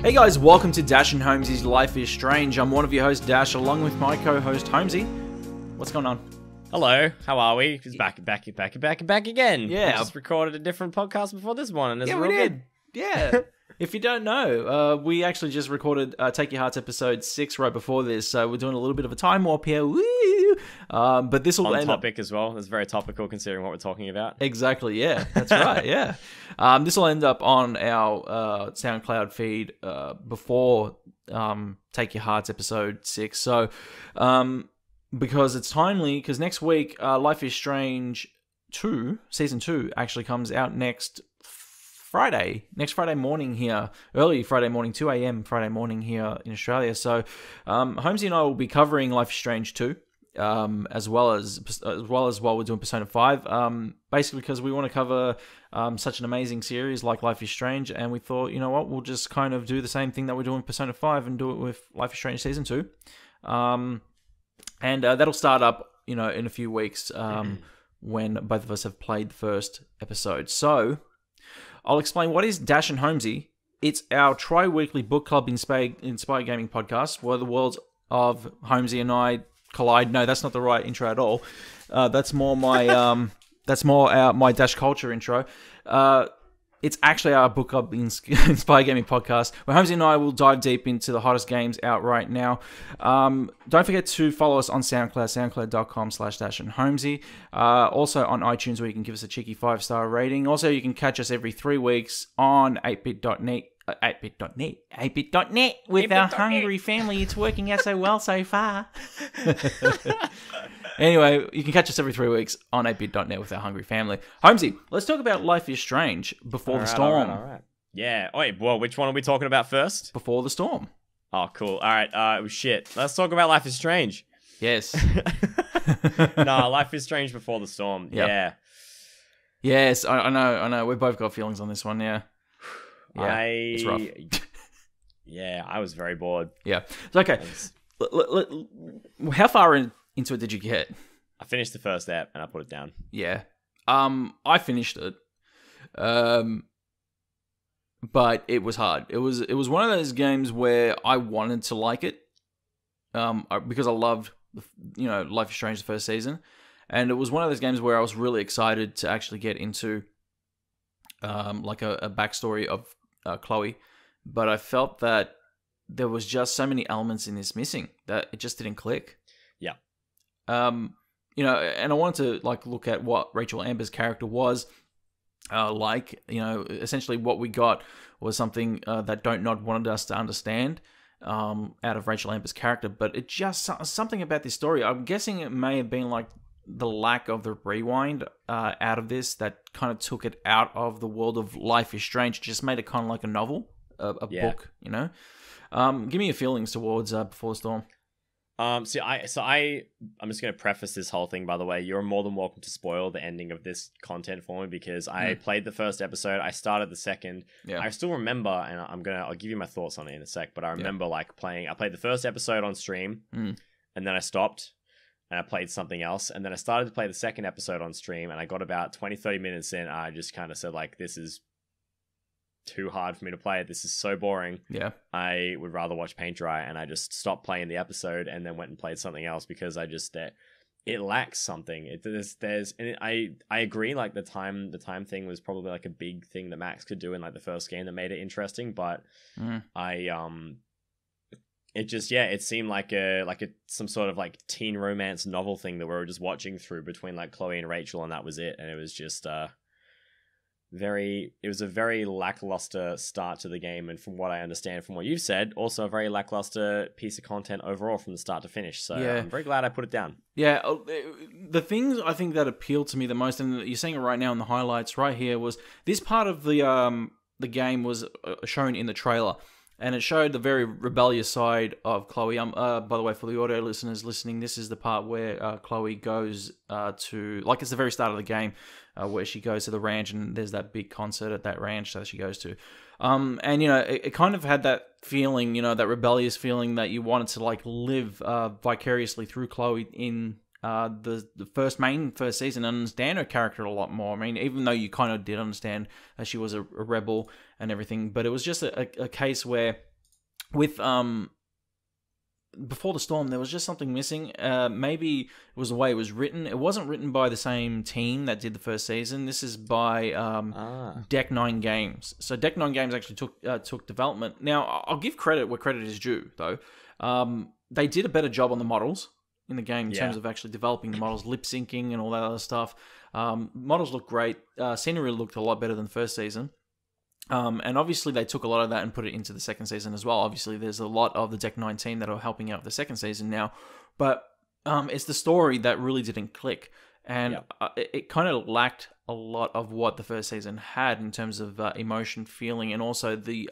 Hey guys, welcome to Dash and Holmesy's Life is Strange. I'm one of your hosts, Dash, along with my co-host, Holmesy. What's going on? Hello, how are we? It's back again. Yeah. We just recorded a different podcast before this one, and it's Yeah, real we did. good. Yeah. If you don't know, we actually just recorded Take Your Hearts episode 6 right before this, so we're doing a little bit of a time warp here. Woo! But this will On end topic as well. It's very topical considering what we're talking about. Exactly, yeah. That's right, yeah. This will end up on our SoundCloud feed before Take Your Hearts episode 6. So, because it's timely, because next week, Life is Strange 2, Season 2, actually comes out next Friday morning here, early Friday morning, 2 a.m. Friday morning here in Australia. So, Holmesy and I will be covering Life is Strange 2. As well as while we're doing Persona 5, basically because we want to cover such an amazing series like Life is Strange, and we thought, you know what, we'll just kind of do the same thing that we're doing with Persona 5 and do it with Life is Strange Season 2. And that'll start up, in a few weeks when both of us have played the first episode. So, I'll explain what is Dash and Holmesy. It's our tri-weekly book club inspired gaming podcast where the worlds of Holmesy and I collide. No, that's not the right intro at all. That's more my my Dash culture intro. It's actually our book club inspired gaming podcast where Holmesy and I will dive deep into the hottest games out right now. Don't forget to follow us on SoundCloud, soundcloud.com/Dash and Holmesy. Also on iTunes where you can give us a cheeky 5-star rating. Also, you can catch us every 3 weeks on 8bit.net. 8bit.net with our hungry family. It's working out so well so far. Anyway, you can catch us every 3 weeks on 8bit.net with our hungry family. Holmesy, let's talk about Life is Strange Before the Storm. All right. Yeah. Wait, well, which one are we talking about first? Before the Storm. Oh, cool. All right. Shit. Let's talk about Life is Strange. Yes. No, Life is Strange Before the Storm. Yep. Yeah. Yes, I know. We've both got feelings on this one, yeah. Yeah, it's rough. Yeah, I was very bored. Yeah. It's okay. How far into it did you get? I finished the first app and I put it down. Yeah. I finished it. But it was hard. It was one of those games where I wanted to like it. Because I loved Life is Strange the first season. And it was one of those games where I was really excited to actually get into like a backstory of Chloe, but I felt that there was just so many elements in this missing that it just didn't click. Yeah. And I wanted to look at what Rachel Amber's character was essentially what we got was something that Don't Nod wanted us to understand out of Rachel Amber's character, but it just something about this story. I'm guessing it may have been like the lack of the rewind out of this that kind of took it out of the world of Life is Strange, just made it kind of like a novel, a book, Give me your feelings towards Before the Storm. I'm just going to preface this whole thing, by the way. You're more than welcome to spoil the ending of this content for me because I played the first episode. I started the second. Yeah. I still remember, and I'll give you my thoughts on it in a sec, but I remember I played the first episode on stream and then I stopped. And I played something else. And then I started to play the second episode on stream. And I got about 20, 30 minutes in. I just kind of said, this is too hard for me to play. This is so boring. Yeah. I would rather watch paint dry. And I just stopped playing the episode and then went and played something else because I just... it lacks something. I agree, the time thing was probably a big thing that Max could do in the first game that made it interesting. But it just, it seemed like some sort of teen romance novel thing that we were just watching through between Chloe and Rachel, and that was it. And it was just it was a very lackluster start to the game, and from what I understand from what you've said, also a very lackluster piece of content overall from the start to finish. So I'm very glad I put it down. Yeah, the things I think that appealed to me the most, and you're seeing it right now in the highlights right here, was this part of the game was shown in the trailer. And it showed the very rebellious side of Chloe. By the way, for the audio listeners listening, this is the part where Chloe goes to... it's the very start of the game where she goes to the ranch and there's that big concert at that ranch that she goes to. And, it kind of had that feeling, that rebellious feeling that you wanted to, live vicariously through Chloe in the first season and understand her character a lot more. I mean, even though you kind of did understand that she was a rebel and everything, but it was just a case where with Before the Storm, there was just something missing. Maybe it was the way it was written. It wasn't written by the same team that did the first season. This is by Deck 9 Games. So Deck 9 Games actually took development. Now, I'll give credit where credit is due, though. They did a better job on the models in the game in terms of actually developing the models, lip syncing and all that other stuff. Models look great. Scenery looked a lot better than the first season. And obviously they took a lot of that and put it into the second season as well. Obviously there's a lot of the Deck 9 team that are helping out with the second season now. But it's the story that really didn't click. And it kind of lacked a lot of what the first season had in terms of emotion, feeling, and also the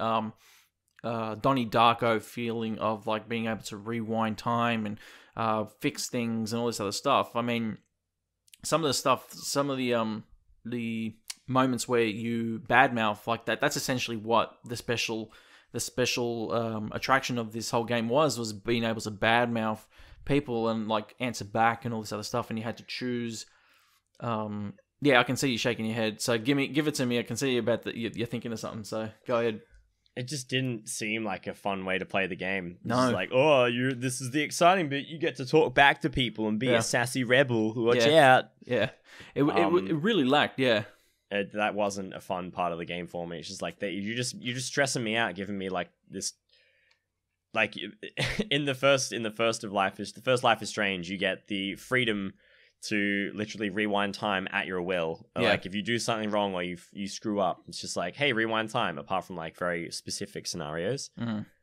Donnie-Darko feeling of like being able to rewind time and fix things and all this other stuff. I mean, some of the moments where you badmouth like that's essentially what the special attraction of this whole game was being able to badmouth people and like answer back and all this other stuff, and you had to choose. I can see you shaking your head, so give it to me. I can see you about that you're thinking of something, so go ahead. It just didn't seem like a fun way to play the game. No. It's like, this is the exciting bit. You get to talk back to people and be a sassy rebel. Watch out. Yeah. It really lacked, that wasn't a fun part of the game for me. It's just like you're just stressing me out, giving me like this, like in the first Life is Strange, you get the freedom to literally rewind time at your will. Like if you do something wrong or you screw up, it's just like, hey, rewind time. Apart from like very specific scenarios,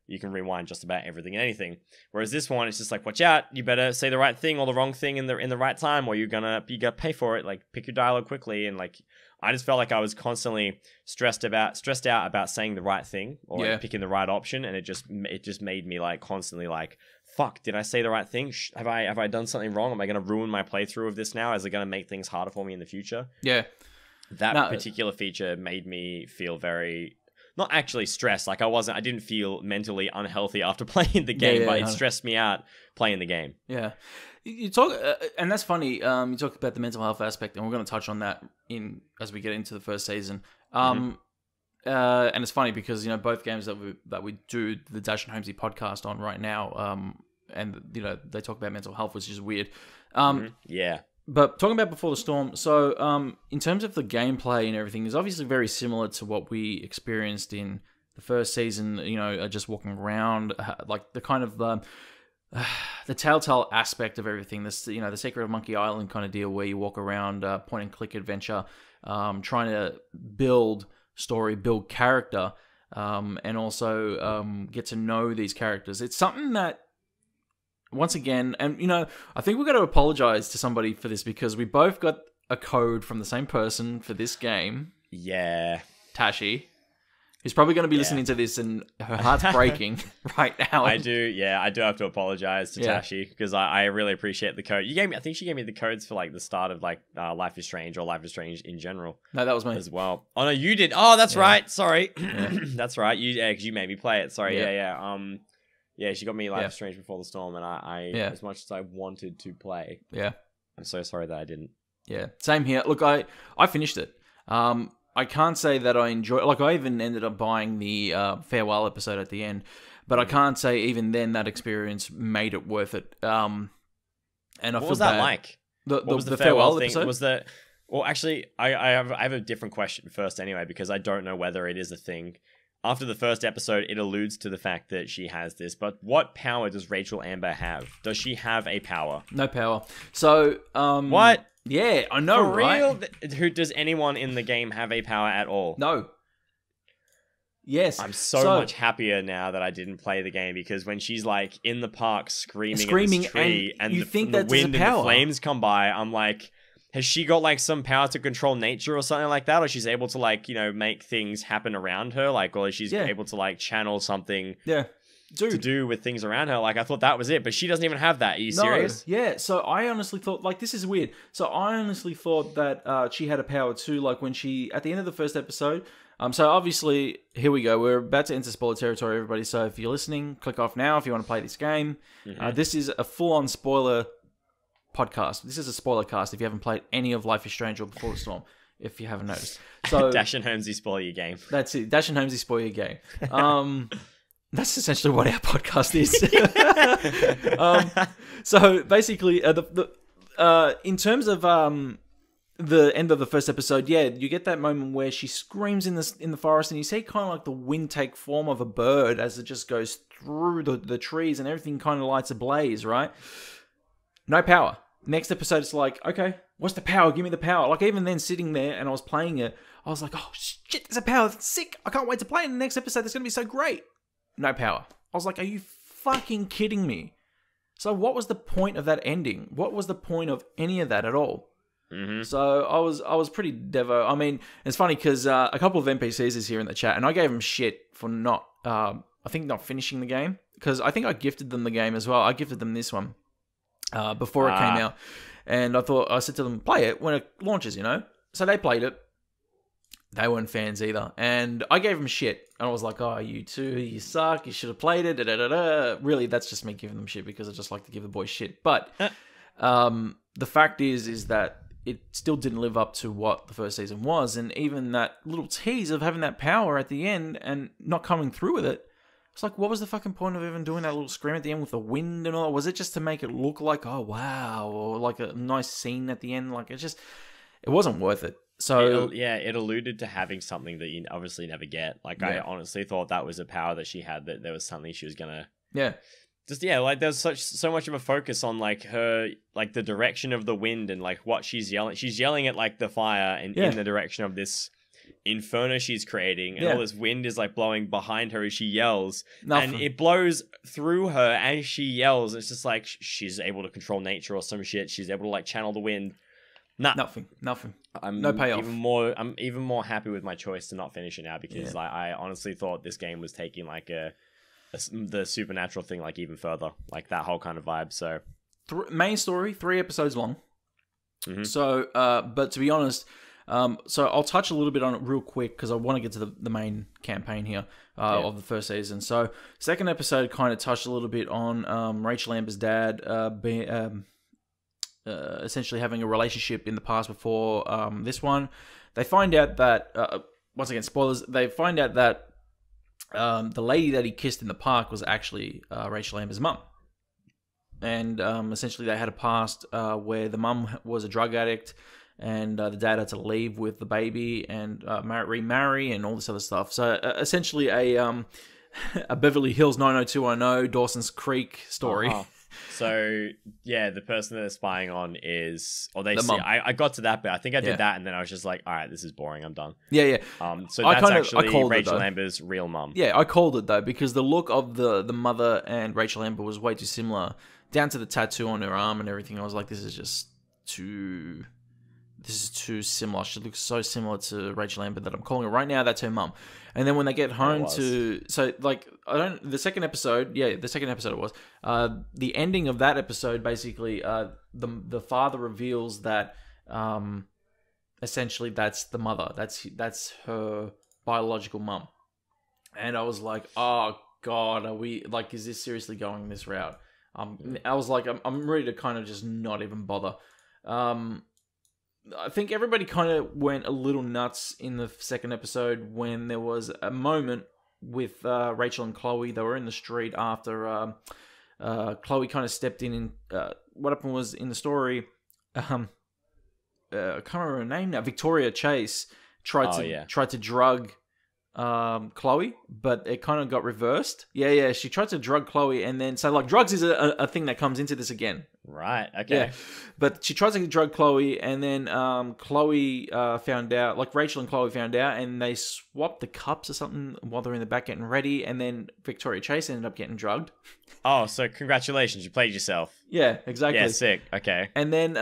you can rewind just about everything and anything. Whereas this one, it's just like, watch out, you better say the right thing or the wrong thing in the right time, or you gotta pay for it. Like pick your dialogue quickly, and like I just felt like I was constantly stressed out about saying the right thing or like picking the right option, and it just made me like constantly like, fuck, did I say the right thing? Have I done something wrong? Am I going to ruin my playthrough of this now? Is it going to make things harder for me in the future? Yeah. That particular feature made me feel very, not actually stressed. Like I didn't feel mentally unhealthy after playing the game, but it stressed me out playing the game. Yeah. You talk, and that's funny. You talk about the mental health aspect, and we're going to touch on that as we get into the first season. And it's funny because both games that we do the Dash and Holmesy podcast on right now, and they talk about mental health, which is weird. But talking about Before the Storm, so in terms of the gameplay and everything, is obviously very similar to what we experienced in the first season. Just walking around, like the kind of the telltale aspect of everything. This the Secret of Monkey Island kind of deal where you walk around, point and click adventure, trying to build story, build character, and also get to know these characters. It's something that, once again, and I think we've got to apologize to somebody for this because we both got a code from the same person for this game. Yeah. Tashi, who's probably going to be listening to this and her heart's breaking right now. I do have to apologize to Tashi because I really appreciate the code. I think she gave me the codes for like the start of like Life is Strange or Life is Strange in general. No, that was me as well. Oh no, you did. Oh, that's right. Sorry. That's right. Because you made me play it. Sorry. Yeah, she got me Life is Strange Before the Storm, and I as much as I wanted to play, I'm so sorry that I didn't. Yeah, same here. Look, I finished it. I can't say that I enjoy. Like, I even ended up buying the farewell episode at the end, but I can't say even then that experience made it worth it. And I what feel was that bad. like? What was the farewell thing? Episode? Was that? Well, actually, I have a different question first anyway, because I don't know whether it is a thing. After the first episode, it alludes to the fact that she has this, but what power does Rachel Amber have? Does she have a power? No power. So, what? Yeah, I know, For real? Who does anyone in the game have a power at all? No. Yes. I'm so much happier now that I didn't play the game, because when she's like in the park screaming at this tree and the wind and the flames come by, I'm like, has she got like some power to control nature or something like that? Or she's able to like, make things happen around her? Like, or she's able to like channel something to do with things around her? Like, I thought that was it, but she doesn't even have that. Are you serious? Yeah, so I honestly thought, like, this is weird. So I honestly thought that she had a power too, like when she, at the end of the first episode, so obviously, here we go. We're about to enter spoiler territory, everybody. So if you're listening, click off now if you want to play this game. This is a full-on spoiler podcast. This is a spoiler cast if you haven't played any of Life is Strange or Before the Storm, if you haven't noticed. So Dash and Holmesy spoil your game. That's it. Dash and Holmesy spoil your game. That's essentially what our podcast is. So basically, in terms of the end of the first episode, yeah, you get that moment where she screams in the forest, and you see kind of like the wind take form of a bird as it just goes through the trees, and everything kind of lights ablaze, right? No power. Next episode, it's like, okay, what's the power? Give me the power. Like, even then, sitting there, and I was playing it, I was like, oh, shit, there's a power. That's sick. I can't wait to play it in the next episode. That's going to be so great. No power. I was like, are you fucking kidding me? So what was the point of that ending? What was the point of any of that at all? Mm-hmm. So I was pretty devo. I mean, it's funny because a couple of NPCs is here in the chat, and I gave them shit for not finishing the game, because I think I gifted them the game as well. I gifted them this one before it came out, and I said to them, play it when it launches, you know. So they played it. They weren't fans either, and I gave them shit. And I was like, oh, you two, you suck. You should have played it. Da, da, da, da. Really, that's just me giving them shit because I just like to give the boys shit. But the fact is that it still didn't live up to what the first season was. And even that little tease of having that power at the end and not coming through with it, it's like, what was the fucking point of even doing that little scream at the end with the wind and all? Was it just to make it look like, oh, wow, or like a nice scene at the end? Like, it wasn't worth it. So it alluded to having something that you obviously never get. Like, I honestly thought that was a power that she had, that there was something she was gonna like there's so much of a focus on like her, like the direction of the wind and like what she's yelling at, like the fire and in the direction of this inferno she's creating, and all this wind is like blowing behind her as she yells. And it blows through her as she yells. It's just like she's able to control nature or some shit. She's able to like channel the wind. Nothing. No payoff. I'm even more happy with my choice to not finish it now, because like I honestly thought this game was taking like the supernatural thing like even further, like that whole kind of vibe. So main story, 3 episodes long. Mm-hmm. So but to be honest, so I'll touch a little bit on it real quick because I want to get to the main campaign here of the first season. So second episode kind of touched a little bit on Rachel Amber's dad essentially having a relationship in the past before this one. They find out that, once again, spoilers, they find out that the lady that he kissed in the park was actually Rachel Amber's mum. And essentially they had a past where the mum was a drug addict, and the dad had to leave with the baby and remarry and all this other stuff. So essentially a Beverly Hills 90210 Dawson's Creek story. Uh-huh. So yeah, the person that they're spying on is, or they see. I got to that bit. I think I did that, and then I was just like, all right, this is boring. I'm done. Yeah. So that's actually Rachel Amber's real mum. Yeah, I called it though, because the look of the mother and Rachel Amber was way too similar, down to the tattoo on her arm and everything. I was like, this is too similar. She looks so similar to Rachel Amber that I'm calling her right now. That's her mum. And then when they get home the second episode it was, the ending of that episode, basically, the father reveals that, essentially that's the mother. That's her biological mum. And I was like, oh God, are we, like, is this seriously going this route? I was like, I'm ready to kind of just not even bother. I think everybody kind of went a little nuts in the second episode when there was a moment with Rachel and Chloe. They were in the street after Chloe kind of stepped in. And what happened was, in the story, I can't remember her name now. Victoria Chase tried to drug Chloe, but it kind of got reversed. Yeah, she tried to drug Chloe, and then, so like drugs is a thing that comes into this again. Right, okay. Yeah, but she tries to drug Chloe, and then Chloe found out, like Rachel and Chloe found out, and they swapped the cups or something while they're in the back getting ready, and then Victoria Chase ended up getting drugged. Oh, so congratulations, you played yourself. Yeah, exactly. Yeah, sick, okay. And then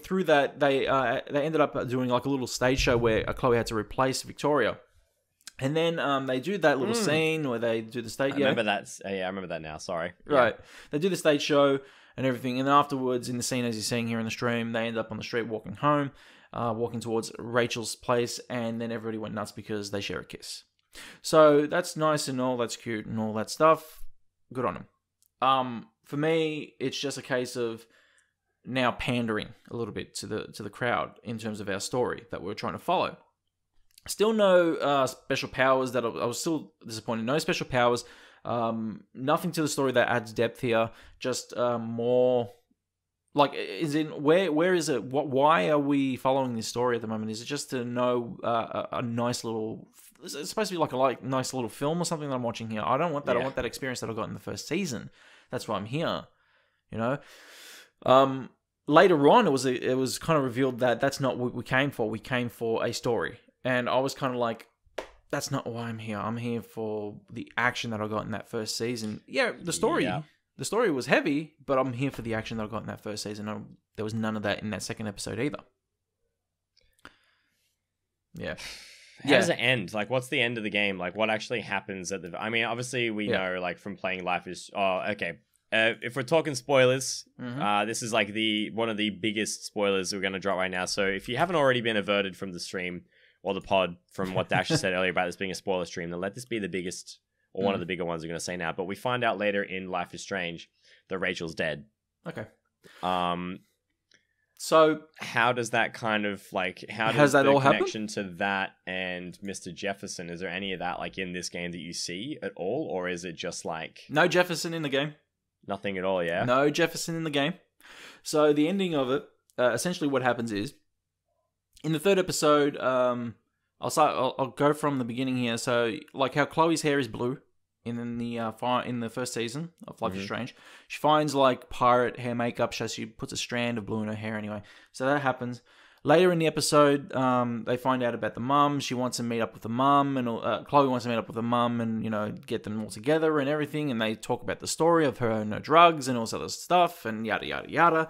through that, they ended up doing like a little stage show where Chloe had to replace Victoria. And then they do that little scene where they do the stage. I remember that. Yeah, I remember that now. Sorry. Right. Yeah. They do the stage show and everything. And then afterwards, in the scene, as you're seeing here in the stream, they end up on the street walking home, walking towards Rachel's place. And then everybody went nuts because they share a kiss. So that's nice and all. That's cute and all that stuff. Good on them. For me, it's just a case of now pandering a little bit to the crowd in terms of our story that we're trying to follow. Still no special powers. That I was still disappointed. No special powers. Nothing to the story that adds depth here. Just more like, is in where is it? Why are we following this story at the moment? Is it just to know a nice little? It's supposed to be like a nice little film or something that I'm watching here. I don't want that. I want that experience that I got in the first season. That's why I'm here. You know. Later on, it was kind of revealed that that's not what we came for. We came for a story, and I was kind of like, that's not why I'm here. I'm here for the action that I got in that first season. Yeah, the story. Yeah. The story was heavy, but I'm here for the action that I got in that first season. There was none of that in that second episode either. Yeah. How does it end? Like, what's the end of the game? Like, what actually happens at the... I mean, obviously, we know, like, from playing Life is... Oh, okay. If we're talking spoilers, this is, like, one of the biggest spoilers we're going to drop right now. So, if you haven't already been averted from the stream or the pod from what Dash said earlier about this being a spoiler stream, then let this be the biggest... or one of the bigger ones we're going to say now. But we find out later in Life is Strange that Rachel's dead. Okay. So how does that kind of like, how does that all connection to that and Mr. Jefferson, is there any of that like in this game that you see at all? Or is it just like... No Jefferson in the game. Nothing at all, yeah? No Jefferson in the game. So the ending of it, essentially what happens is, in the third episode, I'll go from the beginning here. So, like how Chloe's hair is blue in the first season of Life is Strange, she finds like pirate hair makeup. So she puts a strand of blue in her hair anyway. So that happens. Later in the episode, they find out about the mum. She wants to meet up with the mum, and Chloe wants to meet up with the mum, and get them all together and everything. And they talk about the story of her and her drugs and all this other stuff, and yada yada yada.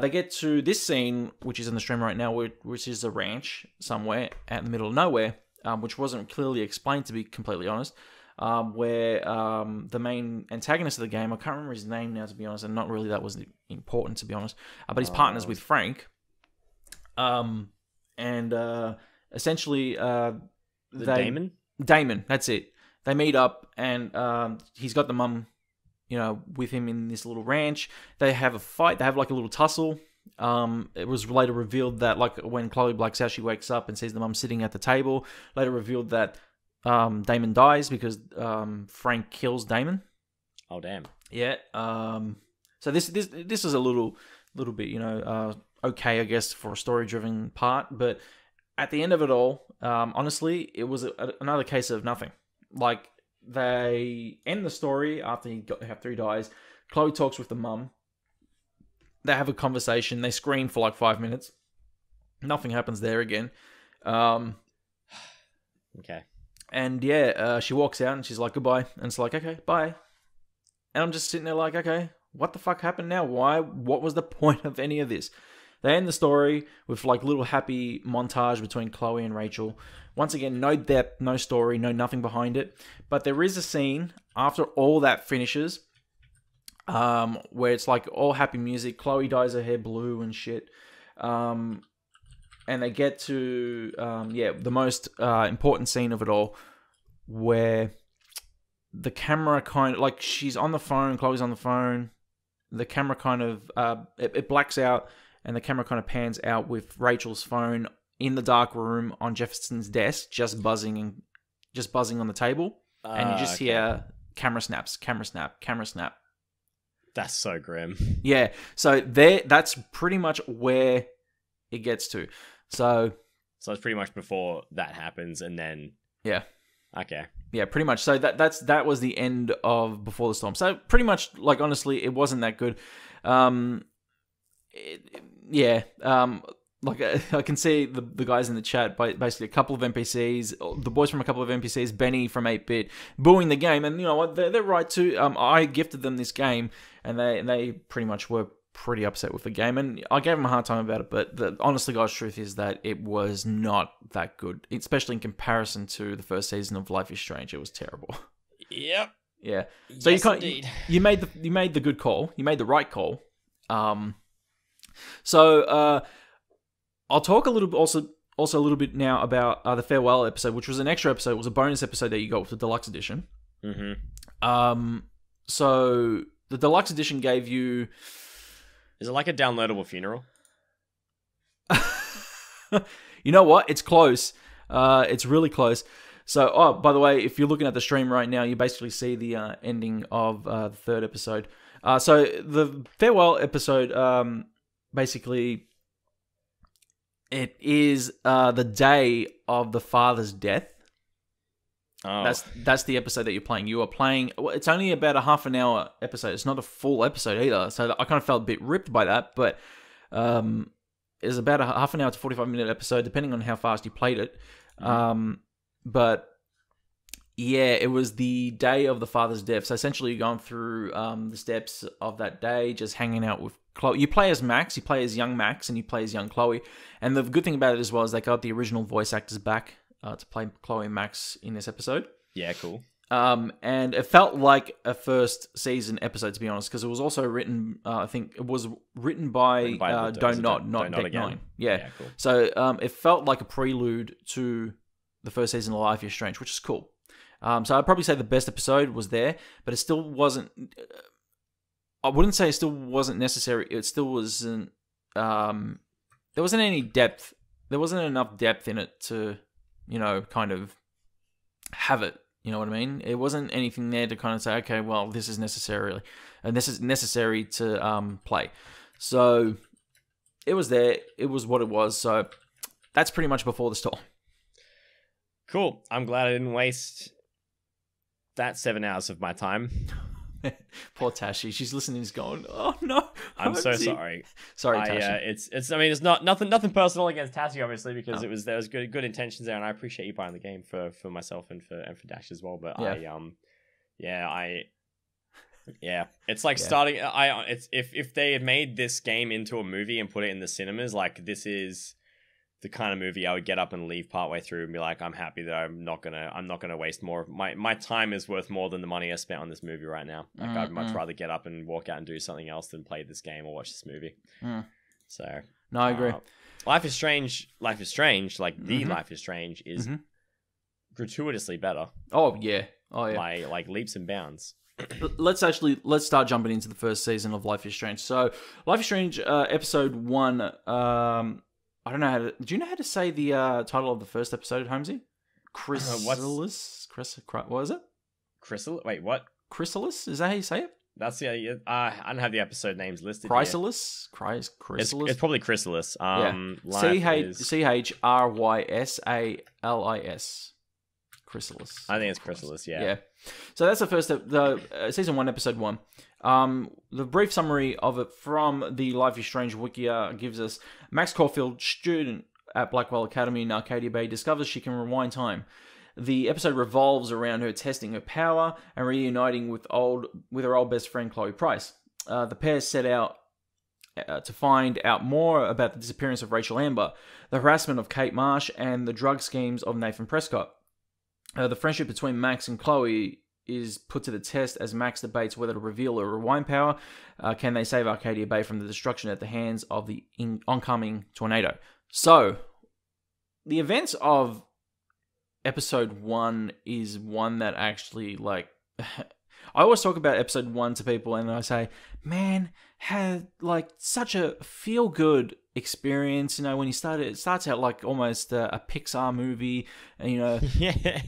They get to this scene, which is in the stream right now, which is a ranch somewhere out in the middle of nowhere, which wasn't clearly explained, to be completely honest, where the main antagonist of the game, I can't remember his name now, to be honest, and not really that was important, to be honest, but he's partners with Frank. Essentially, Damon? Damon, that's it. They meet up, and he's got the mum, with him in this little ranch. They have a fight. They have like a little tussle. It was later revealed that like when Chloe blacks out, she wakes up and sees the mum sitting at the table. Later revealed that Damon dies because Frank kills Damon. Oh damn. Yeah. So this is a little bit okay, I guess, for a story driven part, but at the end of it all, honestly, it was another case of nothing. Like, they end the story after he dies. Chloe talks with the mum. They have a conversation. They scream for like 5 minutes. Nothing happens there again. Okay. And yeah, she walks out and she's like, goodbye. And it's like, okay, bye. And I'm just sitting there like, okay, what the fuck happened now? Why? What was the point of any of this? They end the story with like little happy montage between Chloe and Rachel. Once again, no depth, no story, no nothing behind it. But there is a scene after all that finishes where it's like all happy music. Chloe dyes her hair blue and shit. And they get to, the most important scene of it all, where the camera kind of, like, she's on the phone, Chloe's on the phone. The camera kind of, it blacks out, and the camera kind of pans out with Rachel's phone in the dark room on Jefferson's desk, just buzzing on the table. And you just hear camera snaps, camera snap, camera snap. That's so grim. Yeah. So that's pretty much where it gets to. So it's pretty much before that happens, and then... Yeah. Okay. Yeah, pretty much. So that was the end of Before the Storm. So pretty much, like, honestly, it wasn't that good. Like, I can see the guys in the chat, basically a couple of NPCs, the boys from a couple of NPCs, Benny from 8-Bit, booing the game. And you know what? They're right too. I gifted them this game, and they pretty much were pretty upset with the game. And I gave them a hard time about it. But the honestly, guys, truth is that it was not that good, especially in comparison to the first season of Life is Strange. It was terrible. Yep. Yeah. So yes, indeed. You made the good call. You made the right call. So I'll talk a little bit also a little bit now about the farewell episode, which was an extra episode. It was a bonus episode that you got with the deluxe edition. Mm-hmm. So the deluxe edition gave you... Is it like a downloadable funeral? You know what? It's close. It's really close. So, by the way, if you're looking at the stream right now, you basically see the ending of the third episode. So the farewell episode, basically, it is the day of the father's death. Oh. That's the episode that you're playing. You are playing. Well, it's only about a half an hour episode. It's not a full episode either. So I kind of felt a bit ripped by that. But it's about a half an hour to 45-minute episode, depending on how fast you played it. But yeah, it was the day of the father's death. So essentially, you're going through the steps of that day, just hanging out with Chloe. You play as Max, you play as young Max, and you play as young Chloe. And the good thing about it as well is they got the original voice actors back to play Chloe and Max in this episode. Yeah, cool. And it felt like a first season episode, to be honest, because it was also written, I think it was written by Don't Nod, not Deck 9. Yeah, cool. So it felt like a prelude to the first season of Life is Strange, which is cool. So I'd probably say the best episode was there, but it still wasn't... I wouldn't say it still wasn't necessary. It still wasn't... there wasn't any depth. There wasn't enough depth in it to, kind of have it. You know what I mean? It wasn't anything there to kind of say, okay, well, this is necessary to play. So it was there. It was what it was. So that's pretty much before the storm. Cool. I'm glad I didn't waste that 7 hours of my time. Poor Tashi. She's listening. She's going, "Oh no, I'm so sorry." Sorry, Tashi. It's. I mean, it's nothing personal against Tashi, obviously, because there was good intentions there, and I appreciate you buying the game for myself and for Dash as well. But it's like starting. It's if they had made this game into a movie and put it in the cinemas, like this is the kind of movie I would get up and leave partway through and be like, I'm happy that I'm not gonna waste more of my time is worth more than the money I spent on this movie right now. Like I'd much rather get up and walk out and do something else than play this game or watch this movie. So no, I agree. Life is Strange, like the Life is Strange is gratuitously better. Oh yeah. Like leaps and bounds. Let's start jumping into the first season of Life is Strange. So Life is Strange episode 1, I don't know do you know how to say the title of the first episode, Holmesy? Chrysalis? What was it? Chrysalis? Wait, what? Chrysalis? Is that how you say it? That's the I don't have the episode names listed. Chrysalis? Chrysalis? It's probably Chrysalis. Chrysalis. Chrysalis. I think it's Chrysalis, yeah. Yeah. So that's the season 1, episode 1. The brief summary of it from the Life is Strange wiki gives us Max Caulfield, student at Blackwell Academy in Arcadia Bay, discovers she can rewind time. The episode revolves around her testing her power and reuniting with her old best friend Chloe Price. The pair set out to find out more about the disappearance of Rachel Amber, the harassment of Kate Marsh, and the drug schemes of Nathan Prescott. The friendship between Max and Chloe is put to the test as Max debates whether to reveal her rewind power. Can they save Arcadia Bay from the destruction at the hands of the oncoming tornado? So, the events of episode 1 is one that actually, like... I always talk about episode 1 to people and I say, man, had like such a feel-good experience, when you start it starts out like almost a Pixar movie, and yeah,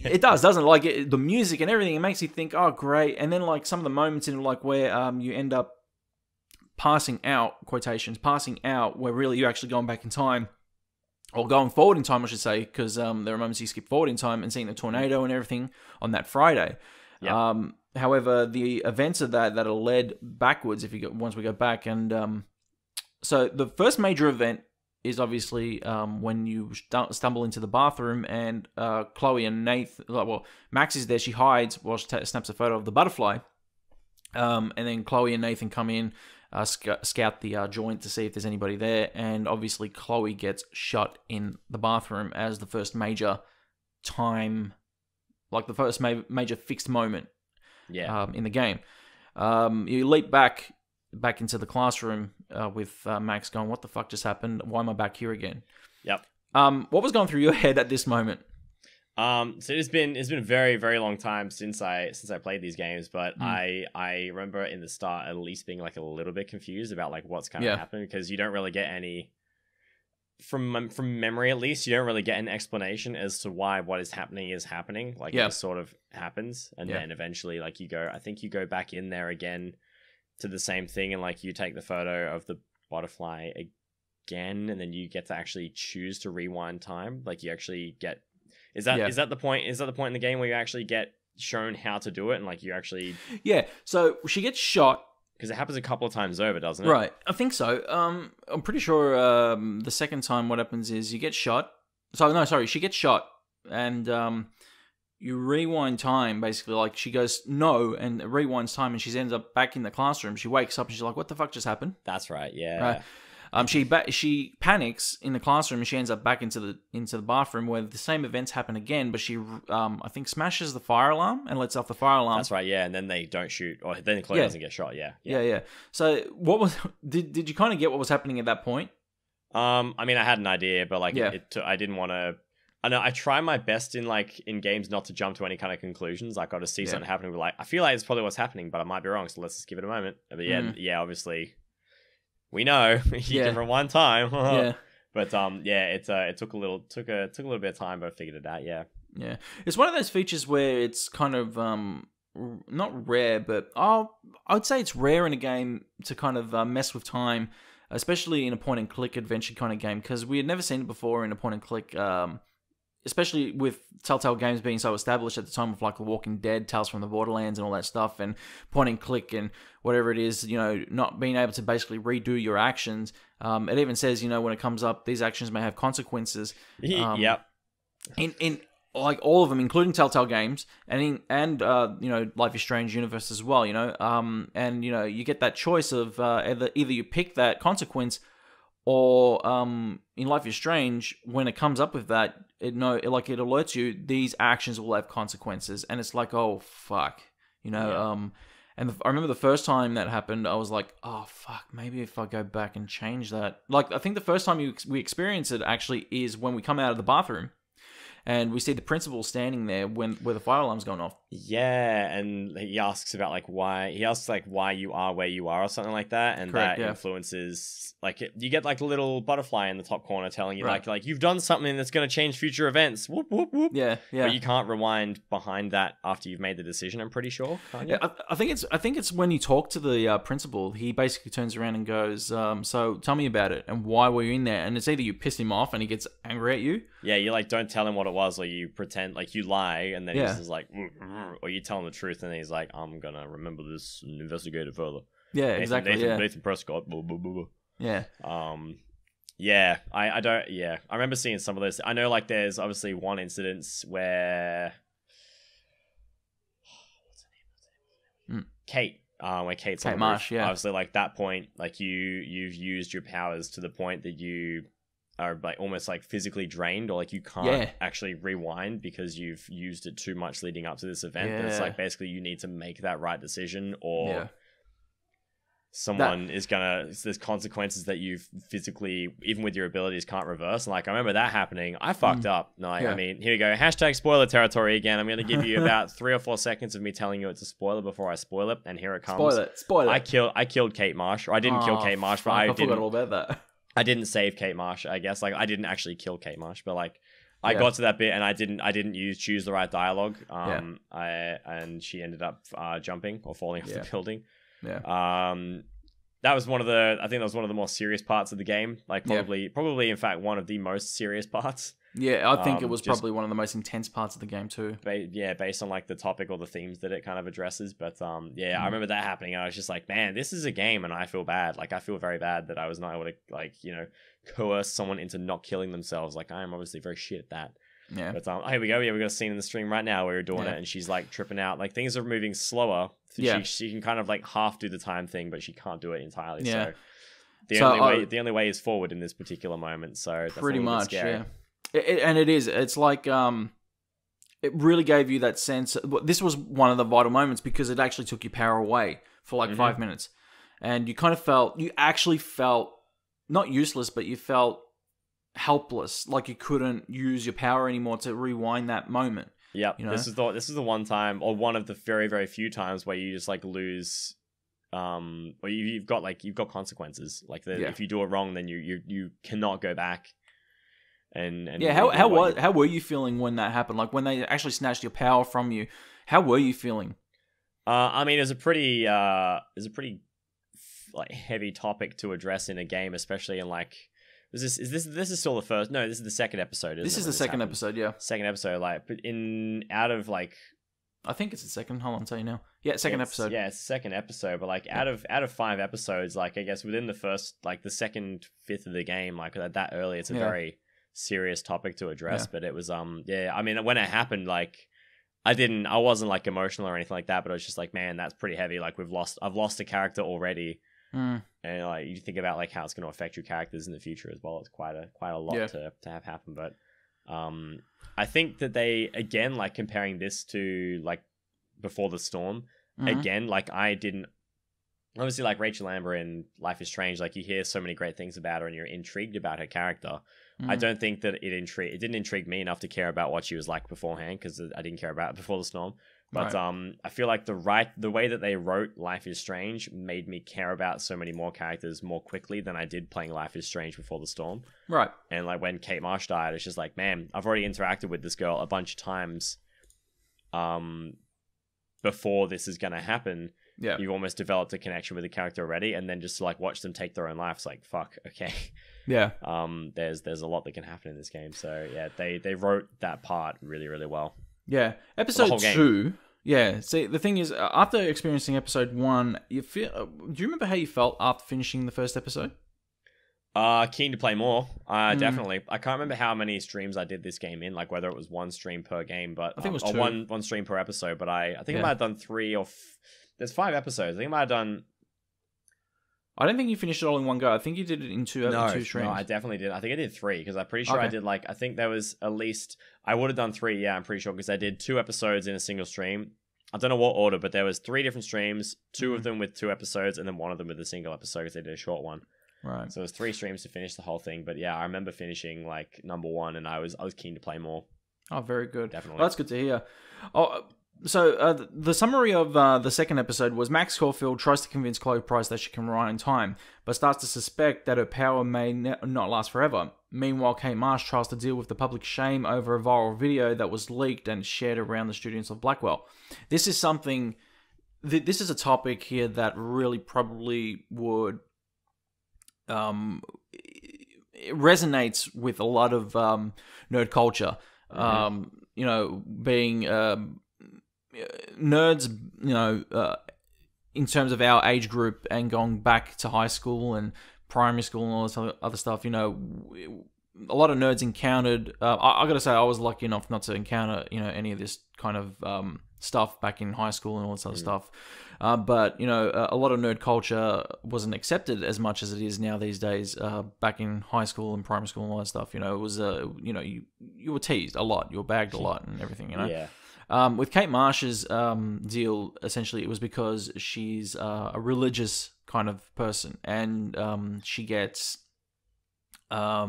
it doesn't like it, the music and everything, it makes you think, oh great, and then like some of the moments in like where you end up passing out, where really you're actually going back in time, or going forward in time I should say, because there are moments you skip forward in time and seeing the tornado and everything on that Friday. Yep. However, the events of that are led backwards once we go back, and so the first major event is obviously when you stumble into the bathroom and Chloe and Nathan, Max is there, she hides while she snaps a photo of the butterfly, and then Chloe and Nathan come in, scout the joint to see if there's anybody there, and obviously Chloe gets shot in the bathroom as the first major time, like the first major fixed moment. Yeah. In the game. You leap back into the classroom with Max going, what the fuck just happened? Why am I back here again? Yep. What was going through your head at this moment? So it's been a very, very long time since I played these games, but I remember in the start at least being like a little bit confused about like what's kind of happening, because you don't really get any from memory at least, you don't really get an explanation as to why what is happening. Like it just sort of happens, and then eventually, like I think you go back in there again to the same thing, and like you take the photo of the butterfly again, and then you get to actually choose to rewind time. Like you actually get is that the point in the game where you actually get shown how to do it, and like you actually so she gets shot. Because it happens a couple of times over, doesn't it? Right. I think so. I'm pretty sure the second time what happens is you get shot. She gets shot. And you rewind time, basically. Like, she goes, no, and rewinds time, and she ends up back in the classroom. She wakes up, and she's like, what the fuck just happened? That's right, yeah. She panics in the classroom, and she ends up back into the bathroom where the same events happen again, but she I think smashes the fire alarm and lets off the fire alarm. That's right, yeah, and then they don't shoot, or then Chloe doesn't get shot. Yeah. So what was did you kind of get what was happening at that point? I mean, I had an idea, but like I didn't want to. I know I try my best in games not to jump to any kind of conclusions. Like, I'll just see something happening, but like I feel like it's probably what's happening, but I might be wrong. So let's just give it a moment. But obviously. We know you can rewind time. But it took a little bit of time, but I figured it out. Yeah, it's one of those features where it's kind of not rare, but I would say it's rare in a game to kind of mess with time, especially in a point and click adventure kind of game, because we had never seen it before in a point and click. Especially with Telltale games being so established at the time of like The Walking Dead, Tales from the Borderlands and all that stuff, and point and click and whatever it is, not being able to basically redo your actions. It even says, when it comes up, these actions may have consequences. Yep. In like all of them, including Telltale games, and Life is Strange universe as well, and you get that choice of either you pick that consequence, or in Life is Strange, when it comes up with that, it alerts you these actions will have consequences, and it's like, oh fuck, And I remember the first time that happened, I was like, oh fuck, maybe if I go back and change that. Like, I think the first time we experience it actually is when we come out of the bathroom. And we see the principal standing there where the fire alarm's going off. Yeah, and he asks about why you are where you are or something like that, and that influences you get a little butterfly in the top corner telling you like you've done something that's going to change future events. Whoop whoop whoop. Yeah. But you can't rewind behind that after you've made the decision. I'm pretty sure. Yeah, I think it's when you talk to the principal, he basically turns around and goes, "So tell me about it and why were you in there?" And it's either you piss him off and he gets angry at you. Yeah, you don't tell him what it was, or you pretend you lie, and then he's just like, or you tell him the truth, and then he's like, I'm gonna remember this and investigate it further. Yeah, exactly. Nathan Prescott. Blah, blah, blah, blah. Yeah. I don't. Yeah, I remember seeing some of those. I know there's obviously one incident where what's her name? Kate. When Kate's on the Marsh, roof. Obviously, that point, you've used your powers to the point that you are almost physically drained, or you can't actually rewind because you've used it too much leading up to this event. Yeah. It's basically you need to make that right decision, or someone is gonna. There's consequences that you physically, even with your abilities, can't reverse. And I remember that happening. I fucked up. No, I mean, here we go. # spoiler territory again. I'm gonna give you about 3 or 4 seconds of me telling you it's a spoiler before I spoil it, and here it comes. Spoil it. I killed Kate Marsh, or I didn't kill Kate Marsh, but I forgot all about that. I didn't save Kate Marsh, I guess. I didn't actually kill Kate Marsh, but I got to that bit and I didn't choose the right dialogue. And she ended up jumping or falling off the building. Yeah. That was one of the more serious parts of the game. Probably in fact one of the most serious parts. Yeah, I think it was probably one of the most intense parts of the game too. Based on the topic or the themes that it kind of addresses. But I remember that happening, and I was just like, man, this is a game, and I feel bad. I feel very bad that I was not able to coerce someone into not killing themselves. I am obviously very shit at that. Yeah. But here we go. Yeah, we got a scene in the stream right now where we're doing it, and she's tripping out. Things are moving slower. So she can kind of half do the time thing, but she can't do it entirely. Yeah. So the only way is forward in this particular moment. So that's pretty much scary. Yeah. It's it really gave you that sense. This was one of the vital moments because it actually took your power away for 5 minutes, and you actually felt not useless, but you felt helpless, you couldn't use your power anymore to rewind that moment. Yep. This is the one time, or one of the very, very few times where you just lose. Or you've got consequences. If you do it wrong, then you cannot go back. and yeah, really how were you feeling when that happened? Like when they actually snatched your power from you, how were you feeling? I mean, it's a pretty like heavy topic to address in a game, especially in like this is still the first. No, this is the second episode. This is the second episode, yeah. Second episode, like, but out of like, I think it's the second. Hold on, I'll tell you now. Yeah, second episode. Yeah, it's second episode, but like out of 5 episodes, like I guess within the first, like the second fifth of the game, like that early, it's a very serious topic to address. Yeah. But it was yeah, I mean when it happened, like I wasn't like emotional or anything like that, but it was just like, man, that's pretty heavy. Like I've lost a character already. And like you think about like how it's going to affect your characters in the future as well. It's quite a lot to have happen. But I think that they, again, like comparing this to like Before the Storm, again, like I didn't obviously like Rachel Amber in Life is Strange. Like you hear so many great things about her and you're intrigued about her character. I don't think that it didn't intrigue me enough to care about what she was like beforehand, because I didn't care about it Before the Storm. But I feel like the way that they wrote Life is Strange made me care about so many more characters more quickly than I did playing Life is Strange Before the Storm. Right. And like when Kate Marsh died, it's just like, man, I've already interacted with this girl a bunch of times before this is going to happen. Yeah. You've almost developed a connection with the character already, and then just to like watch them take their own lives, like, fuck, okay. Yeah. There's a lot that can happen in this game. So yeah, they wrote that part really, really well. Yeah. Episode 2. Yeah. See, the thing is, after experiencing episode 1, you feel. Do you remember how you felt after finishing the first episode? Keen to play more. Definitely. I can't remember how many streams I did this game in, like whether it was 1 stream per game, but I think it was 2. One stream per episode. But I think I might have done 3 or. There's 5 episodes. I think I might have done. I don't think you finished it all in one go. I think you did it in two streams. No, I definitely did. I think I did 3, because I'm pretty sure I did like, I think there was at least, I would have done 3, yeah, I'm pretty sure, because I did 2 episodes in a single stream. I don't know what order, but there was 3 different streams, 2 of them with 2 episodes, and then 1 of them with a single episode, because they did a short one. Right. So it was 3 streams to finish the whole thing. But yeah, I remember finishing like number 1, and I was keen to play more. Oh, very good. Definitely. Well, that's good to hear. So the summary of the second episode was Max Caulfield tries to convince Chloe Price that she can run in time, but starts to suspect that her power may not last forever. Meanwhile, Kate Marsh tries to deal with the public shame over a viral video that was leaked and shared around the students of Blackwell. This is something... This is a topic here that really probably would... it resonates with a lot of nerd culture. You know, being... nerds, you know, in terms of our age group and going back to high school and primary school and all this other stuff, you know, a lot of nerds encountered. I gotta say, I was lucky enough not to encounter, you know, any of this kind of stuff back in high school and all this other stuff. But you know, a lot of nerd culture wasn't accepted as much as it is now these days. Back in high school and primary school and all that stuff, you know, it was you know, you were teased a lot, you were bagged a lot and everything, you know. Yeah. With Kate Marsh's deal, essentially, it was because she's a religious kind of person, and she gets, I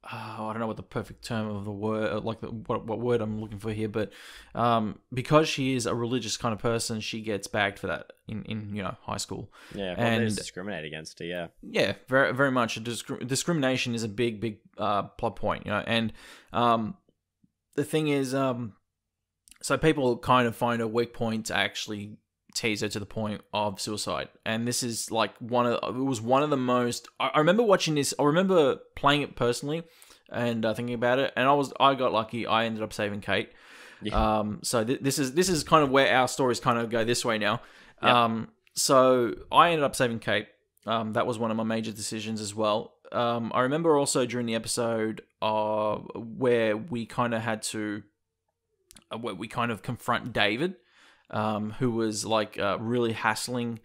don't know what the perfect term of the word, like what word I'm looking for here, but because she is a religious kind of person, she gets bagged for that in you know, high school. Yeah, well, and discriminate against her. Yeah, yeah, very very much. Discrimination is a big plot point, you know, and the thing is, so people kind of find a weak point to actually tease her to the point of suicide. And this is like it was one of the most, I remember watching this, I remember playing it personally and thinking about it. And I got lucky. I ended up saving Kate. Yeah. So this is kind of where our stories kind of go this way now. Yep. So I ended up saving Kate. That was one of my major decisions as well. I remember also during the episode where we kind of had to, where we kind of confront David, who was like really hassling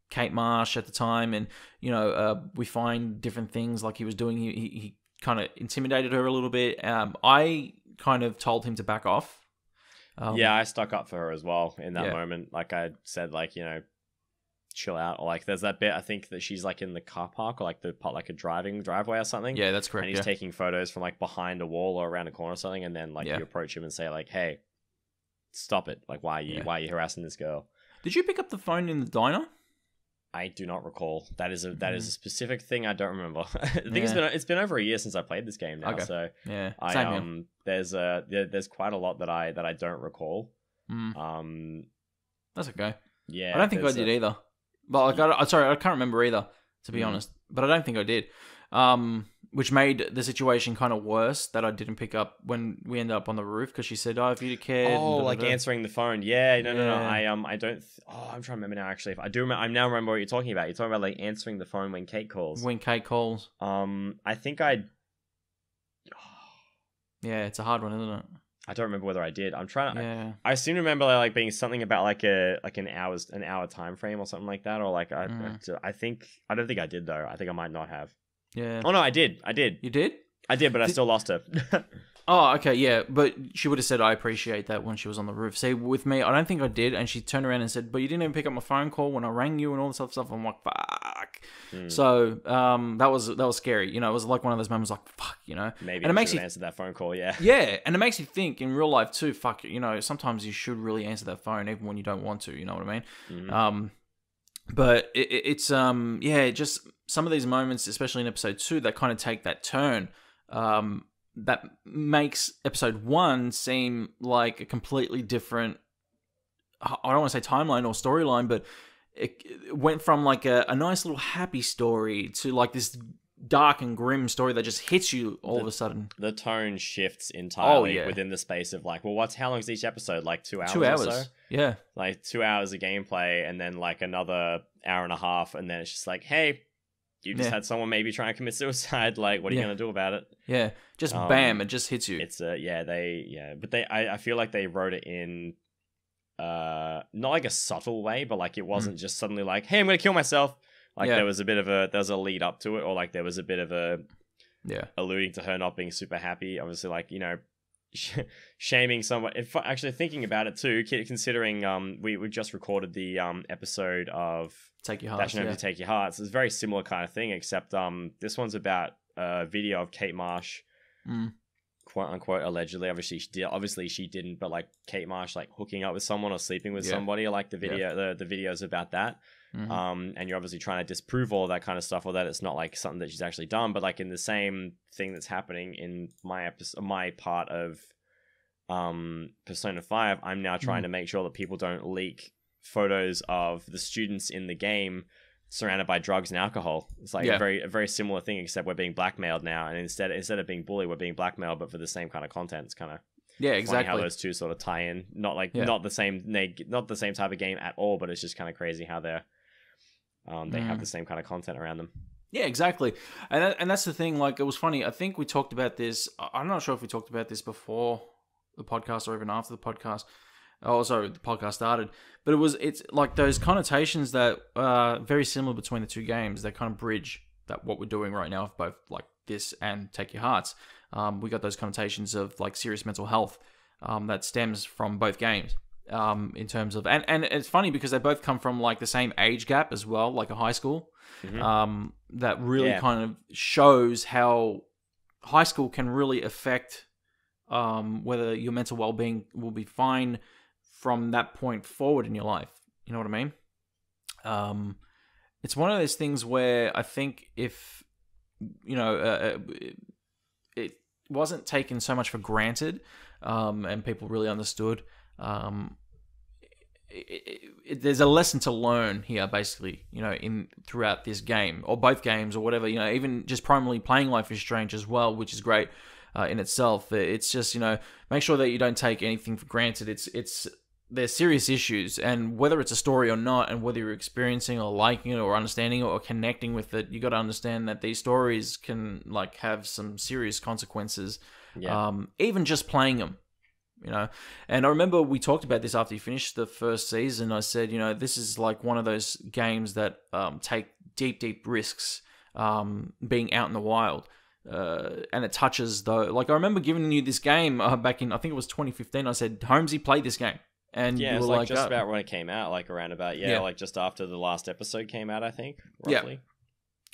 Kate Marsh at the time, and you know, we find different things like he was doing. He kind of intimidated her a little bit. I kind of told him to back off. Yeah, I stuck up for her as well in that moment. Like I said, like, you know, chill out, or like there's that bit I think that she's like in the car park or like the like a driveway or something. Yeah, that's correct. And he's taking photos from like behind a wall or around a corner or something, and then like you approach him and say like, hey, stop it, like why are you harassing this girl? Did you pick up the phone in the diner? I do not recall. That is a specific thing I don't remember. I think it's been over a year since I played this game now. Okay. So yeah, there's quite a lot that I don't recall. That's okay. Yeah, I don't think I did either. But like, I can't remember either, to be honest. But I don't think I did. Which made the situation kind of worse that I didn't pick up when we ended up on the roof because she said, "Oh, if you'd have cared." Oh, like answering the phone. Yeah, no. I don't. I'm trying to remember now. Actually, if I do remember, I now remember what you're talking about. You're talking about like answering the phone when Kate calls. When Kate calls. I think I. Yeah, it's a hard one, isn't it? I don't remember whether I did. I'm trying to. Yeah. I seem to remember like being something about like an hour time frame or something like that, or like I don't think I did though. I think I might not have. Yeah. Oh no, I did. You did? I did, but I still lost her. Oh, okay, yeah. But she would have said, I appreciate that when she was on the roof. See, with me, I don't think I did. And she turned around and said, but you didn't even pick up my phone call when I rang you and all this other stuff. I'm like, fuck. So that was scary. You know, it was like one of those moments like, fuck, you know. Maybe and it makes you answer that phone call, yeah. Yeah, and it makes you think in real life too, fuck, you know, sometimes you should really answer that phone even when you don't want to, you know what I mean? But it's just some of these moments, especially in episode 2, that kind of take that turn. That makes episode 1 seem like a completely different, I don't want to say timeline or storyline, but it went from like a nice little happy story to like this dark and grim story that just hits you all of a sudden. The tone shifts entirely within the space of like, well, how long is each episode? Like 2 hours? 2 hours. Or so? Yeah. Like 2 hours of gameplay and then like another hour and a half. And then it's just like, hey, you just had someone maybe trying to commit suicide. Like, what are you going to do about it? Yeah. Just bam. It just hits you. It's but I feel like they wrote it in, not like a subtle way, but like it wasn't just suddenly like, hey, I'm going to kill myself. Like there was a lead up to it, or like there was a bit of a alluding to her not being super happy. Obviously, like, you know, shaming someone. Actually thinking about it too, considering we just recorded the episode of Take Your Hearts. Dash Holmesy Take Your Hearts. It's a very similar kind of thing, except this one's about a video of Kate Marsh, quote unquote, allegedly. Obviously she didn't, but like Kate Marsh like hooking up with someone or sleeping with somebody, or like the video the videos about that. And you're obviously trying to disprove all that kind of stuff, or that it's not like something that she's actually done. But like in the same thing that's happening in my part of Persona 5, I'm now trying to make sure that people don't leak photos of the students in the game surrounded by drugs and alcohol. It's like a very similar thing, except we're being blackmailed now, and instead of being bullied, we're being blackmailed, but for the same kind of content. It's kind of exactly funny how those two sort of tie in. Not like not the same type of game at all, but it's just kind of crazy how they're they have the same kind of content around them. Yeah, exactly. And that's the thing. Like, it was funny. I think we talked about this. I'm not sure if we talked about this before the podcast or even after the podcast. Oh, sorry, the podcast started. But it's like those connotations that are very similar between the two games. That kind of bridge that what we're doing right now, both like this and Take Your Hearts. We got those connotations of like serious mental health that stems from both games. In terms of and it's funny because they both come from like the same age gap as well, like a high school. That really kind of shows how high school can really affect whether your mental well-being will be fine from that point forward in your life. You know what I mean? It's one of those things where I think if you know it wasn't taken so much for granted, and people really understood. There's a lesson to learn here, basically, you know, throughout this game or both games or whatever, you know, even just primarily playing Life is Strange as well, which is great in itself. It's just, you know, make sure that you don't take anything for granted. There's serious issues, and whether it's a story or not, and whether you're experiencing or liking it or understanding it or connecting with it, you got to understand that these stories can like have some serious consequences. Even just playing them. You know, and I remember we talked about this after you finished the first season. I said, you know, this is like one of those games that take deep risks being out in the wild. And it touches, though. Like, I remember giving you this game back in, I think it was 2015. I said, Holmesy, play this game. And yeah, it was like just about when it came out, like around about, like just after the last episode came out, I think, roughly.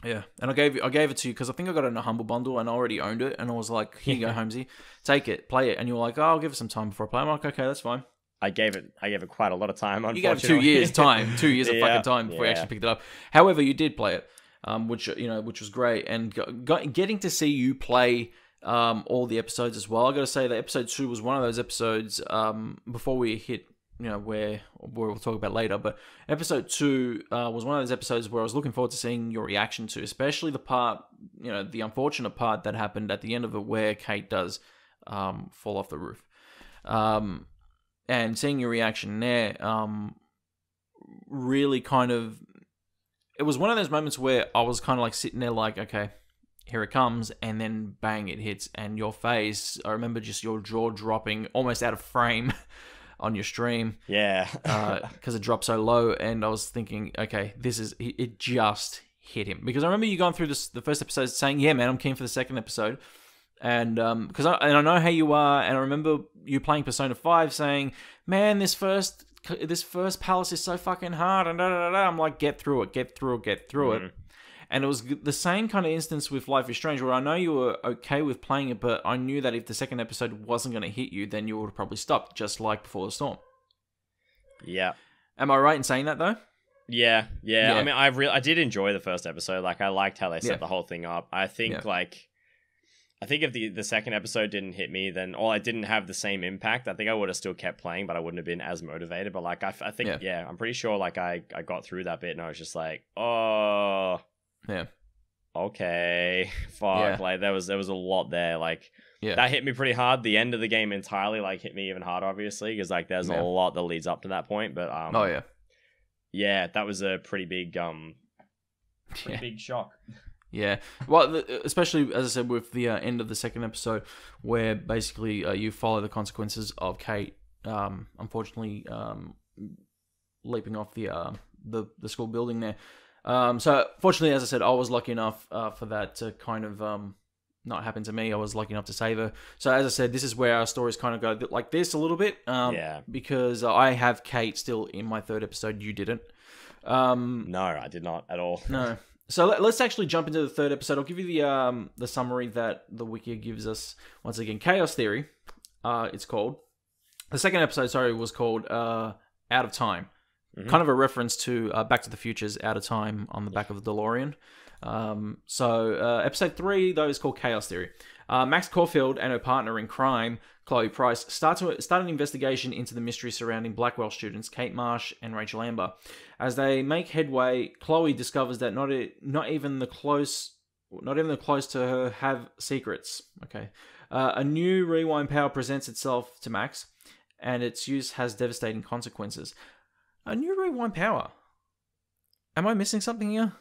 Yeah, and I gave it to you because I think I got it in a Humble Bundle and I already owned it, and I was like, here you go, Holmesy, take it, play it. And you were like, oh, I'll give it some time before I play. I'm like, okay, that's fine. I gave it quite a lot of time. You gave Unfortunately, it 2 years time, 2 years of fucking time before you actually picked it up. However, you did play it, which was great, and getting to see you play all the episodes as well. I got to say that episode 2 was one of those episodes before we hit where we'll talk about later. But episode 2 was one of those episodes where I was looking forward to seeing your reaction to, especially the part, the unfortunate part that happened at the end of it where Kate does fall off the roof. And seeing your reaction there, really kind of, it was one of those moments where I was kind of like sitting there like, okay, here it comes, and then bang, it hits, and your face, I remember just your jaw dropping almost out of frame on your stream. Yeah. Because it dropped so low, and I was thinking, okay, it just hit him. Because I remember you going through the first episode saying, yeah, man, I'm keen for the second episode. And because I know how you are, and I remember you playing Persona 5 saying, man, this first palace is so fucking hard, and I'm like, get through it. And it was the same kind of instance with Life is Strange, where I know you were okay with playing it, but I knew that if the second episode wasn't going to hit you, then you would have probably stopped, just like Before the Storm. Yeah. Am I right in saying that, though? Yeah. I mean, I did enjoy the first episode. Like, I liked how they set the whole thing up. I think, if the second episode didn't hit me, then, or I didn't have the same impact, I think I would have still kept playing, but I wouldn't have been as motivated. But, like, I think, I'm pretty sure, like, I got through that bit, and I was just like, oh... Yeah. Okay. Fuck. Yeah. Like there was a lot there. Like that hit me pretty hard. The end of the game entirely like hit me even harder, obviously, because like there's a lot that leads up to that point. But yeah, that was a pretty big big shock. Yeah. Well, especially as I said with the end of the second episode, where basically you follow the consequences of Kate, unfortunately, leaping off the school building there. So fortunately, as I said, I was lucky enough for that to kind of not happen to me. I was lucky enough to save her. So as I said, this is where our stories kind of go like this a little bit. Because I have Kate still in my third episode. You didn't. No, I did not at all. No. So let's actually jump into the third episode. I'll give you the summary that the wiki gives us. Once again, Chaos Theory. It's called. The second episode, was called Out of Time. Mm-hmm. Kind of a reference to Back to the Future's Out of Time on the back of the DeLorean. Episode 3, though, is called Chaos Theory. Max Caulfield and her partner in crime, Chloe Price, start an investigation into the mystery surrounding Blackwell students Kate Marsh and Rachel Amber. As they make headway, Chloe discovers that not even the close to her have secrets. Okay, a new rewind power presents itself to Max, and its use has devastating consequences. A new rewind power. Am I missing something here?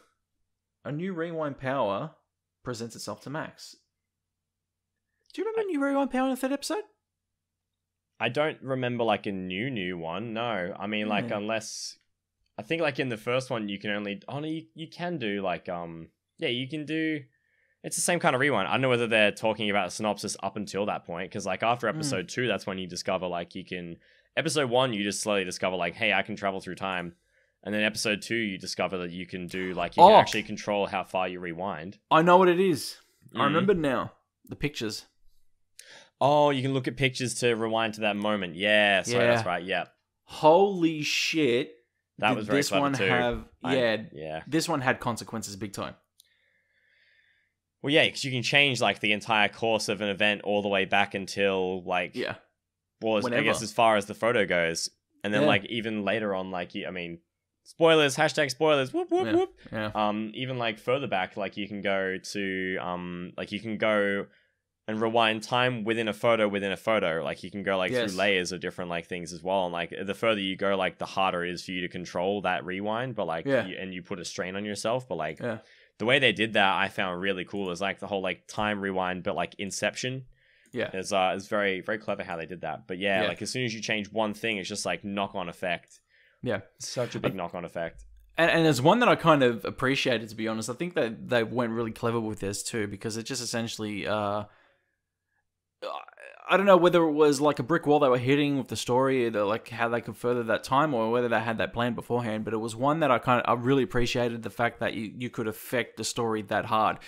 A new rewind power presents itself to Max. Do you remember a new rewind power in the third episode? I don't remember like a new one. No, I mean like unless I think like in the first one you can only you can do like you can do. It's the same kind of rewind. I don't know whether they're talking about a synopsis up until that point, because like after episode 2, that's when you discover like you can. Episode 1, you just slowly discover, like, hey, I can travel through time. And then episode 2, you discover that you can do, like, you can actually control how far you rewind. I know what it is. I remember now. The pictures. Oh, you can look at pictures to rewind to that moment. Yeah, sorry, that's right, yeah. Holy shit. That was very clever too. This one had consequences big time. Well, yeah, because you can change, like, the entire course of an event all the way back until, like... Yeah. Well, I guess as far as the photo goes. And then, like, even later on, like, I mean, spoilers, hashtag spoilers, whoop, whoop, whoop. Yeah. Even, like, further back, like, you can go to, like, you can go and rewind time within a photo. Like, you can go, like, through layers of different, like, things as well. And, like, the further you go, like, the harder it is for you to control that rewind. But, like, you put a strain on yourself. But, like, the way they did that, I found really cool. Is like, the whole, like, time rewind, but, like, Inception. Yeah, it's very, very clever how they did that. But like as soon as you change one thing, it's just like knock-on effect. Yeah, such a big knock-on effect. And there's one that I kind of appreciated, to be honest. I think that they went really clever with this too, because it just essentially, I don't know whether it was like a brick wall they were hitting with the story, like how they could further that time, or whether they had that planned beforehand. But it was one that I really appreciated, the fact that you could affect the story that hard.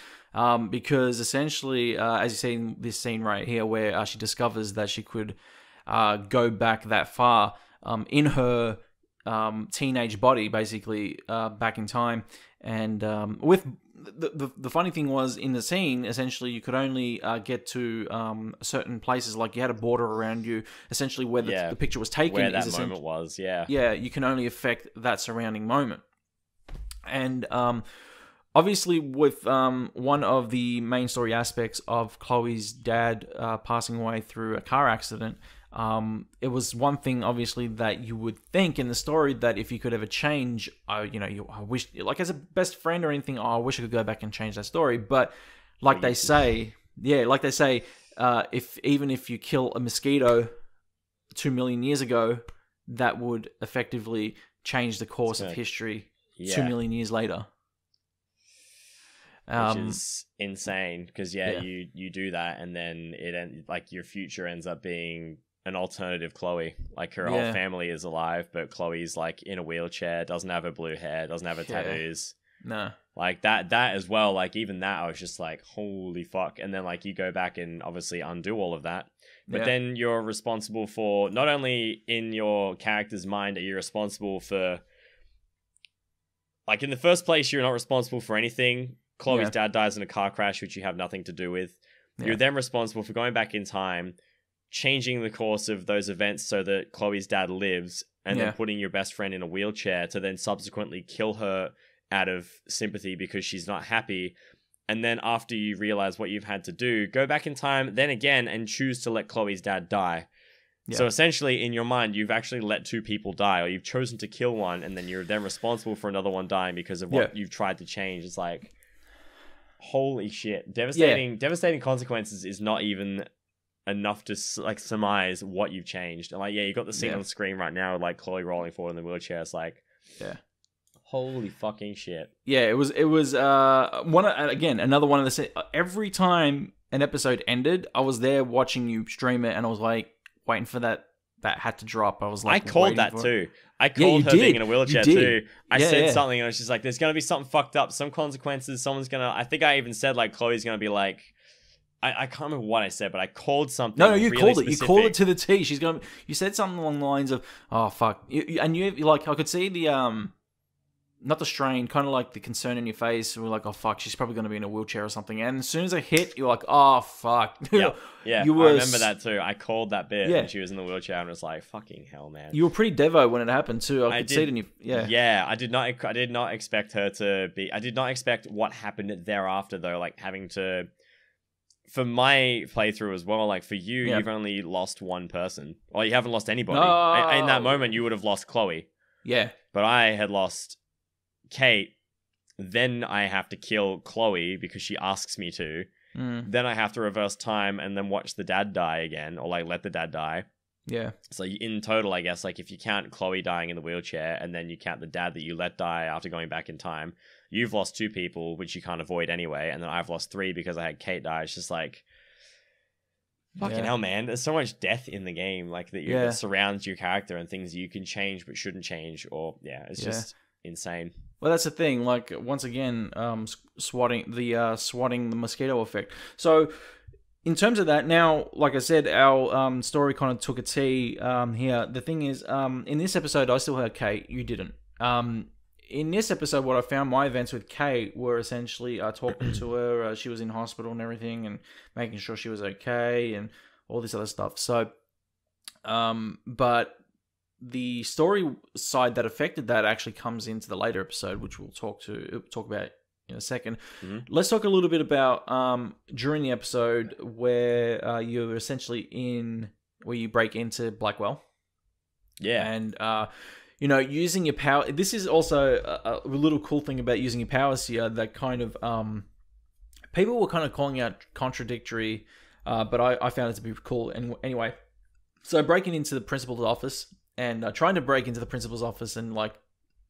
Because essentially, as you see in this scene right here, where she discovers that she could go back that far in her teenage body, basically, back in time. And with the funny thing was, in the scene, essentially, you could only get to certain places. Like, you had a border around you, essentially, where the picture was taken. Where that moment was, Yeah, you can only affect that surrounding moment. And obviously, with one of the main story aspects of Chloe's dad passing away through a car accident, it was one thing, obviously, that you would think in the story that if you could ever change, I wish, like, as a best friend or anything, I wish I could go back and change that story. But like they say, if you kill a mosquito 2 million years ago, that would effectively change the course of history 2 million years later. Which is insane, because you do that, and then your future ends up being an alternative Chloe. Like, her whole family is alive, but Chloe's like in a wheelchair, doesn't have her blue hair, doesn't have her tattoos. No. Like that as well. Like, even that, I was just like, holy fuck. And then, like, you go back and obviously undo all of that. But then you're responsible for, not only in your character's mind are you responsible for, like, in the first place, you're not responsible for anything. Chloe's dad dies in a car crash, which you have nothing to do with. You're then responsible for going back in time, changing the course of those events so that Chloe's dad lives, and then putting your best friend in a wheelchair to then subsequently kill her out of sympathy because she's not happy. And then after you realize what you've had to do, go back in time then again and choose to let Chloe's dad die. Yeah. So essentially, in your mind, you've actually let two people die, or you've chosen to kill one, and then you're then responsible for another one dying because of what you've tried to change. It's like, holy shit. Devastating consequences is not even enough to, like, surmise what you've changed. And, like, you got the scene on the screen right now, like, Chloe rolling forward in the wheelchair. It's like, holy fucking shit. Yeah, it was another one of the, every time an episode ended, I was there watching you stream it, and I was like waiting for that hat to drop. I was like, I called that too. I called her being in a wheelchair too. I said something, and she's like, there's going to be something fucked up, some consequences. Someone's going to, I think I even said, like, Chloe's going to be like, I can't remember what I said, but I called something. No, you really called specific. it. You called it to the T. You said something along the lines of, oh, fuck. And you, like, I could see the, not the strain, kind of like the concern in your face. We're like, oh, fuck, she's probably going to be in a wheelchair or something. And as soon as I hit, you're like, oh, fuck. Yeah, I remember that too. I called that bit when she was in the wheelchair, and was like, fucking hell, man. You were pretty devo when it happened too. I could see it in you. Yeah, I did not expect her to be. I did not expect what happened thereafter, though. Like, having to, for my playthrough as well, like, for you, you've only lost one person. Or you haven't lost anybody. No. In that moment, you would have lost Chloe. Yeah. But I had lost Kate. Then I have to kill Chloe because she asks me to. Then I have to reverse time and then watch the dad die again, or, like, let the dad die. Yeah. So in total, I guess, like, if you count Chloe dying in the wheelchair and then you count the dad that you let die after going back in time, you've lost two people, which you can't avoid anyway, and then I've lost three because I had Kate die. It's just like, fucking hell, man. There's so much death in the game, like, that surrounds your character, and things you can change but shouldn't change, or it's just insane. Well, that's the thing. Like, once again, swatting the mosquito effect. So, in terms of that, now, like I said, our story kind of took a T here. The thing is, in this episode, I still had Kate. You didn't. In this episode, what I found, my events with Kate were essentially talking to her. She was in hospital and everything, and making sure she was okay, and all this other stuff. So, but the story side that affected that actually comes into the later episode, which we'll talk about in a second. Let's talk a little bit about during the episode where you're essentially where you break into Blackwell. Yeah. And using your power. This is also a little cool thing about using your powers here that kind of people were kind of calling out contradictory, but I found it to be cool. And anyway, so breaking into the principal's office and trying to break into the principal's office and, like,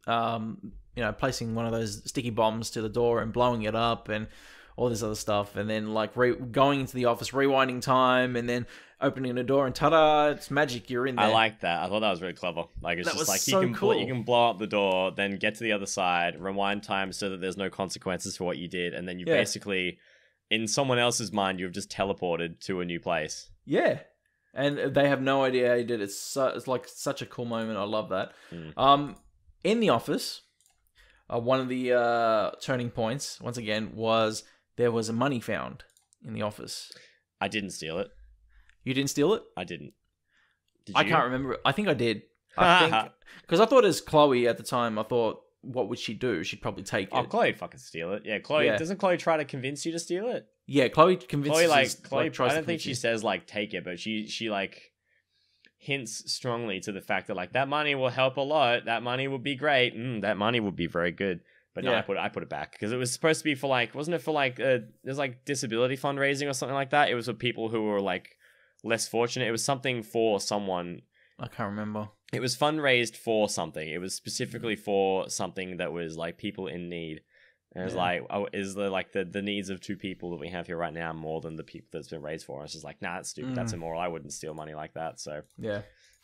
placing one of those sticky bombs to the door and blowing it up and all this other stuff, and then, like, going into the office, rewinding time, and then opening the door, and ta-da, it's magic, you're in there. I like that. I thought that was really clever. Like, it's just like, you can blow up the door, then get to the other side, rewind time so that there's no consequences for what you did, and then you basically, in someone else's mind, you've just teleported to a new place. Yeah. And they have no idea how he did it. It's like such a cool moment. I love that. In the office, one of the turning points, once again, was there was a money found in the office. I didn't steal it. You didn't steal it? I didn't. Did I you? can't remember. I think I did. I think because I thought as Chloe at the time, I thought, what would she do? She'd probably take it. Oh, Chloe'd fucking steal it. Yeah, Chloe. Yeah. Doesn't Chloe try to convince you to steal it? Yeah, Chloe convinces. Chloe. I don't think she says like take it, but she like hints strongly to the fact that like that money will help a lot. That money would be great. That money would be very good. But no, I put it back because it was supposed to be for like, wasn't it for like there's like disability fundraising or something like that? It was for people who were like less fortunate. It was something for someone. I can't remember. It was fundraised for something. It was specifically for something that was like people in need. And it's like, oh, is the like the needs of two people that we have here right now more than the people that's been raised for? And it's just like, nah, that's stupid. That's immoral. I wouldn't steal money like that. So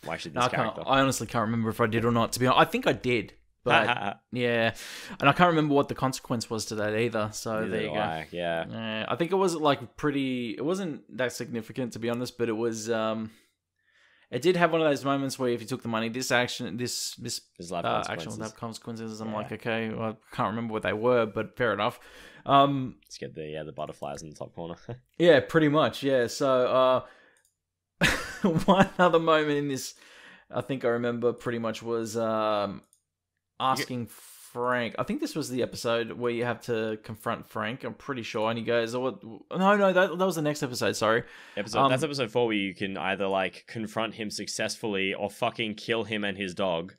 why should this character? I honestly can't remember if I did or not. To be honest, I think I did. But yeah, and I can't remember what the consequence was to that either. So there you go. Yeah, I think it was like it wasn't that significant to be honest, but it was. It did have one of those moments where if you took the money, this action will have consequences. I'm like, okay, well, I can't remember what they were, but fair enough. Let's get the butterflies in the top corner. Yeah, pretty much. Yeah. So one other moment in this, I think I remember pretty much was asking Frank. I think this was the episode where you have to confront Frank. I'm pretty sure, and he goes, "Oh, no, that was the next episode. Sorry, that's episode 4 where you can either like confront him successfully or fucking kill him and his dog."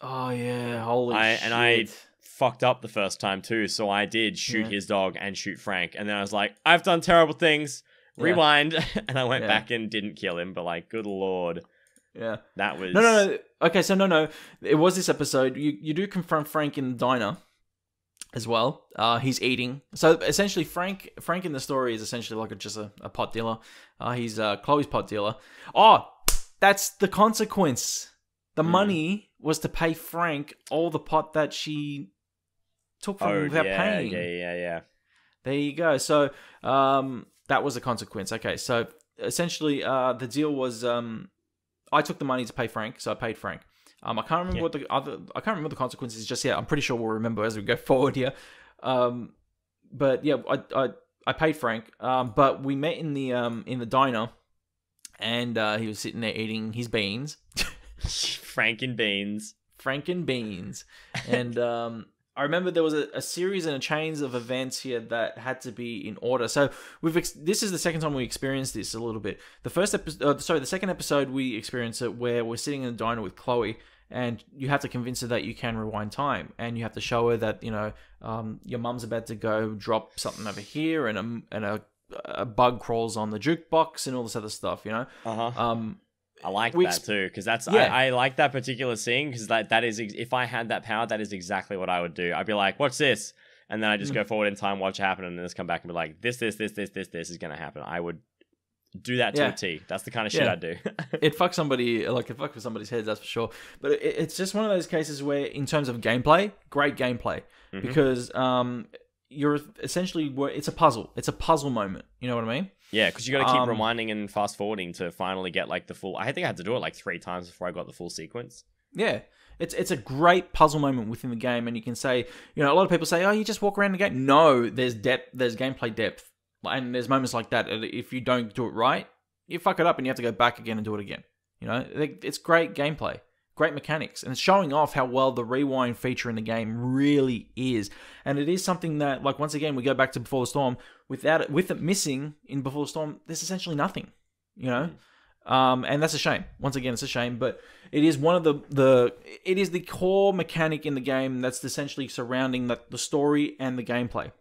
Oh yeah, holy shit! And I fucked up the first time too, so I did shoot his dog and shoot Frank, and then I was like, "I've done terrible things." Rewind, and I went back and didn't kill him, but like, good lord. Yeah. That was... No. Okay, so no. It was this episode. You do confront Frank in the diner as well. He's eating. So essentially, Frank in the story is essentially like just a pot dealer. He's Chloe's pot dealer. Oh, that's the consequence. The money was to pay Frank all the pot that she took from him without paying. Yeah. There you go. So that was the consequence. Okay, so essentially the deal was... I took the money to pay Frank, so I paid Frank. I can't remember I can't remember the consequences just yet. I'm pretty sure we'll remember as we go forward here. But yeah, I paid Frank. But we met in the diner, and he was sitting there eating his beans. Frank and beans, and I remember there was a series and a chains of events here that had to be in order. So this is the second time we experienced this a little bit. The second episode we experienced it where we're sitting in the diner with Chloe, and you have to convince her that you can rewind time, and you have to show her that your mum's about to go drop something over here, and a bug crawls on the jukebox and all this other stuff. I like that too, because I like that particular scene, because that is, if I had that power, that is exactly what I would do. I'd be like, watch this, and then I just go forward in time, watch it happen, and then just come back and be like, this is going to happen. I would do that to a T. That's the kind of shit I'd do. It fucks somebody, like it fucks with somebody's heads, that's for sure. But it's just one of those cases where, in terms of gameplay, great gameplay, because you're essentially, it's a puzzle. It's a puzzle moment. You know what I mean? Yeah, because you got to keep rewinding and fast forwarding to finally get like the full. I think I had to do it like 3 times before I got the full sequence. Yeah, it's a great puzzle moment within the game, and you can say, a lot of people say, oh, you just walk around the game. No, there's depth, there's gameplay depth, and there's moments like that. If you don't do it right, you fuck it up, and you have to go back again and do it again. It's great gameplay. Great mechanics, and it's showing off how well the rewind feature in the game really is. And it is something that, like, once again, we go back to Before the Storm. With it missing in Before the Storm, there's essentially nothing, and that's a shame. Once again, it's a shame, but it is one of it is the core mechanic in the game that's essentially surrounding the story and the gameplay.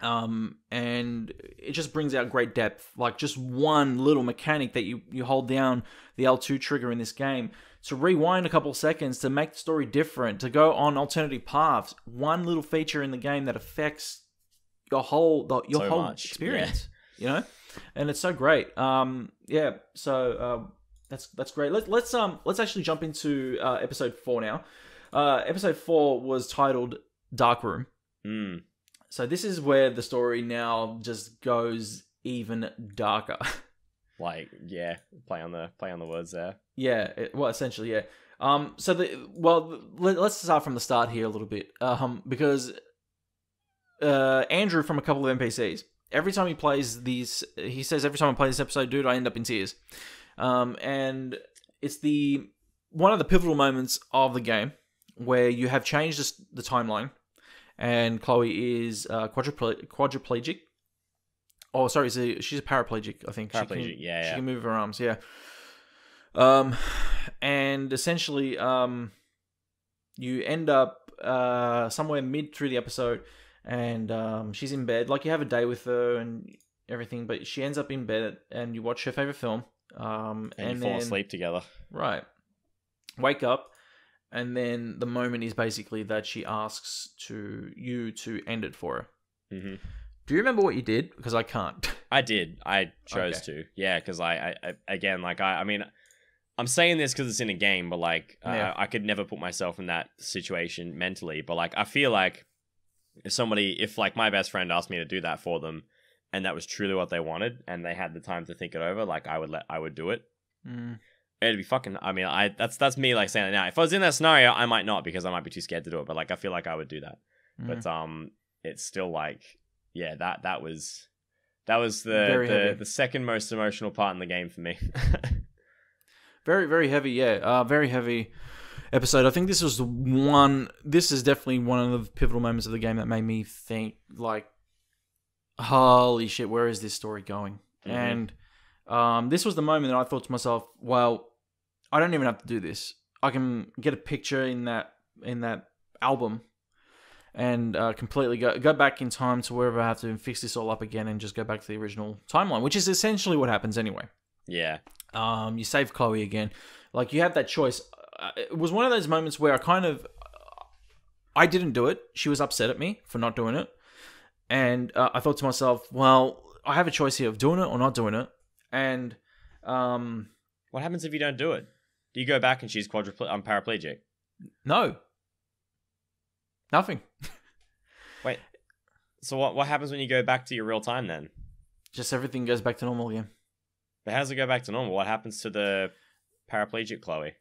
And it just brings out great depth. Like, just one little mechanic that you hold down the L2 trigger in this game to rewind a couple seconds, to make the story different, to go on alternative paths. One little feature in the game that affects your whole experience. And it's so great. So that's great. Let's actually jump into episode 4 now. Episode 4 was titled Dark Room. So this is where the story now just goes even darker. Like, yeah, play on the words there. Yeah, well, essentially, yeah. Let's start from the start here a little bit. Because Andrew from a couple of NPCs, every time he plays these, he says every time I play this episode, dude, I end up in tears. And it's one of the pivotal moments of the game where you have changed the timeline, and Chloe is quadriplegic. Oh, sorry, she's a paraplegic, I think. Paraplegic, she can move her arms, yeah. And essentially, you end up somewhere mid through the episode, and she's in bed. Like, you have a day with her and everything, but she ends up in bed, and you watch her favorite film. And you fall asleep together. Right. Wake up, and then the moment is basically that she asks you to end it for her. Mm-hmm. Do you remember what you did? Because I can't. I did. I chose to. Yeah, because I mean, I'm saying this because it's in a game, but like, I could never put myself in that situation mentally. But like, I feel like if like my best friend asked me to do that for them, and that was truly what they wanted, and they had the time to think it over, like I would do it. It'd be fucking. I mean, that's me like saying it now. If I was in that scenario, I might not, because I might be too scared to do it. But like, I feel like I would do that. But it's still like, yeah, that was the second most emotional part in the game for me. Very, very heavy, yeah. Very heavy episode. I think this is definitely one of the pivotal moments of the game that made me think, like, holy shit, where is this story going? Mm-hmm. And this was the moment that I thought to myself, well, I don't even have to do this. I can get a picture in that album and completely go back in time to wherever I have to and fix this all up again and just go back to the original timeline, which is essentially what happens anyway. Yeah. You save Chloe again. Like, you have that choice. It was one of those moments where I didn't do it. She was upset at me for not doing it. And I thought to myself, well, I have a choice here of doing it or not doing it. And what happens if you don't do it? Do you go back and she's paraplegic? No. Nothing. Wait. So what happens when you go back to your real time then? Just everything goes back to normal again. But how does it go back to normal? What happens to the paraplegic Chloe?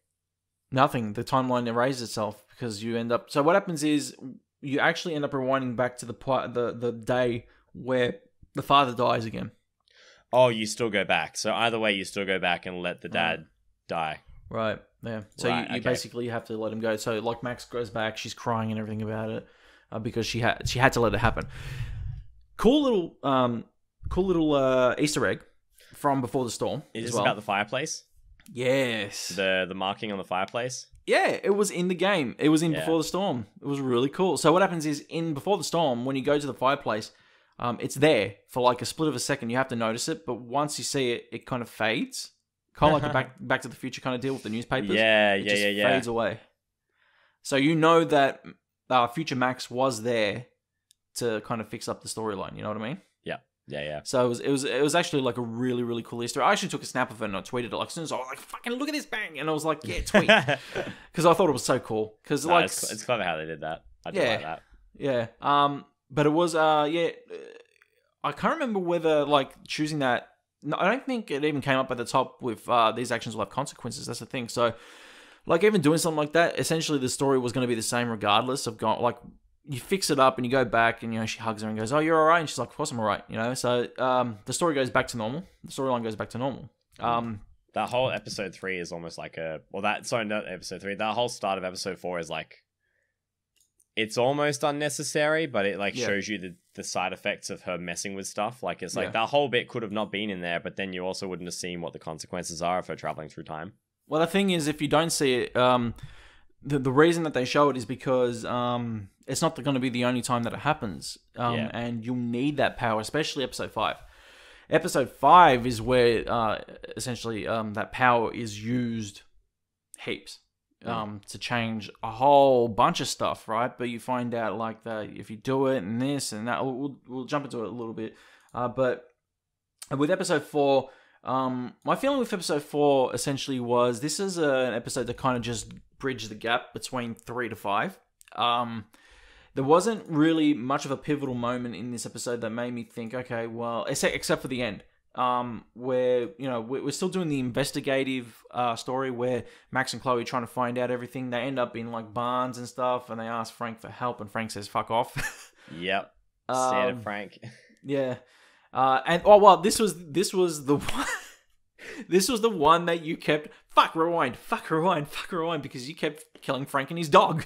Nothing. The timeline erases itself because you end up... So what happens is you actually end up rewinding back to the day where the father dies again. Oh, you still go back. So either way, you still go back and let the dad die. Right. Yeah. So you basically have to let him go. So like Max goes back, she's crying and everything about it because she had to let it happen. Cool little Easter egg from Before the Storm. Is this about the fireplace? Yes. The marking on the fireplace? Yeah, it was in the game. It was in Before the Storm. It was really cool. So what happens is in Before the Storm, when you go to the fireplace, it's there for like a split of a second. You have to notice it, but once you see it, it kind of fades. Kind of like the Back to the Future kind of deal with the newspapers. Yeah, fades away. So you know that future Max was there to kind of fix up the storyline. You know what I mean? Yeah. So it was actually like a really, really cool Easter. I actually took a snap of it and I tweeted it. Like, as soon as I was like, fucking look at this, bang! And I was like, yeah, tweet. Because I thought it was so cool. Because it's clever how they did that. I do like that. Yeah. But it was I can't remember whether like choosing that. No, I don't think it even came up at the top with these actions will have consequences. That's the thing. So, like, even doing something like that, essentially the story was going to be the same regardless of like. You fix it up and you go back and, you know, she hugs her and goes, oh, you're all right? And she's like, of course I'm all right, you know? So the story goes back to normal. The storyline goes back to normal. That whole episode 3 is almost like not episode 3. That whole start of episode 4 is like, it's almost unnecessary, but it like shows you the side effects of her messing with stuff. Like, it's like that whole bit could have not been in there, but then you also wouldn't have seen what the consequences are of her traveling through time. Well, the thing is, if you don't see it, the reason that they show it is because it's not going to be the only time that it happens. And you'll need that power, especially episode 5. Episode 5 is where essentially that power is used heaps to change a whole bunch of stuff, right? But you find out like that if you do it and this and that, we'll jump into it a little bit. But with episode 4, my feeling with episode 4 essentially was this is an episode that kind of just bridged the gap between 3 to 5. There wasn't really much of a pivotal moment in this episode that made me think, okay, well, except for the end. where we're still doing the investigative story where Max and Chloe are trying to find out everything. They end up in like barns and stuff, and they ask Frank for help, and Frank says "fuck off." Yep, standard Frank. Yeah, this was the one. This was the one that you kept fuck rewind because you kept killing Frank and his dog.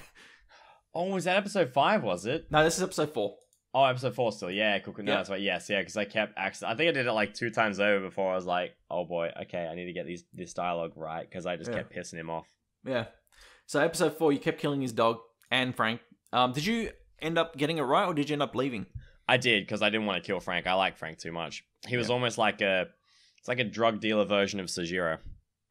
Oh, was that episode 5? Was it? No, this is episode 4. Oh, episode 4 still. Yeah, cool. No, that's right. Yes, yeah, because I kept I think I did it like 2 times over before I was like, oh boy, okay, I need to get this dialogue right because I just kept pissing him off. Yeah. So episode 4, you kept killing his dog and Frank. Did you end up getting it right, or did you end up leaving? I did, because I didn't want to kill Frank. I like Frank too much. He was almost like it's like a drug dealer version of Sojiro.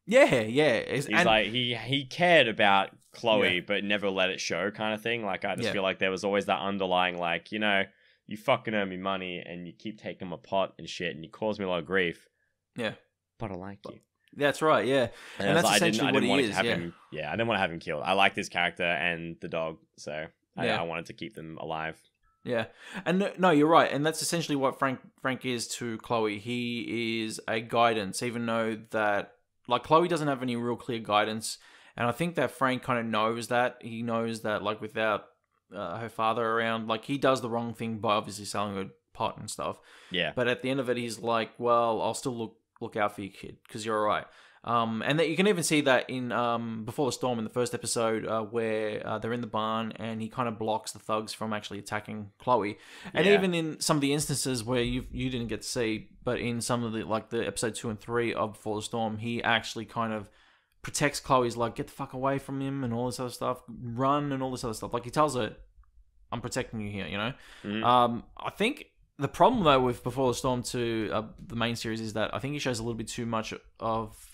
Yeah. He's like he cared about Chloe, but never let it show, kind of thing. Like I just feel like there was always that underlying, like, you fucking owe me money and you keep taking my pot and shit and you cause me a lot of grief. Yeah, but I like you. That's right. Yeah, and that's essentially what he is. I didn't want to have him killed. I like this character and the dog, so I wanted to keep them alive. Yeah, and no, you're right, and that's essentially what Frank is to Chloe. He is a guidance, even though that like Chloe doesn't have any real clear guidance, and I think that Frank kind of knows that. He knows that like without her father around, like he does the wrong thing by obviously selling her pot and stuff. Yeah, but at the end of it, he's like, well, I'll still look out for your kid because you're alright. And that you can even see that in Before the Storm in the first episode where they're in the barn and he kind of blocks the thugs from actually attacking Chloe. And even in some of the instances where you didn't get to see, but in some of the episode 2 and 3 of Before the Storm, he actually kind of protects Chloe's like, get the fuck away from him and all this other stuff, run and all this other stuff. Like he tells her, I'm protecting you here, Mm-hmm. I think the problem though with Before the Storm 2, the main series, is that I think he shows a little bit too much of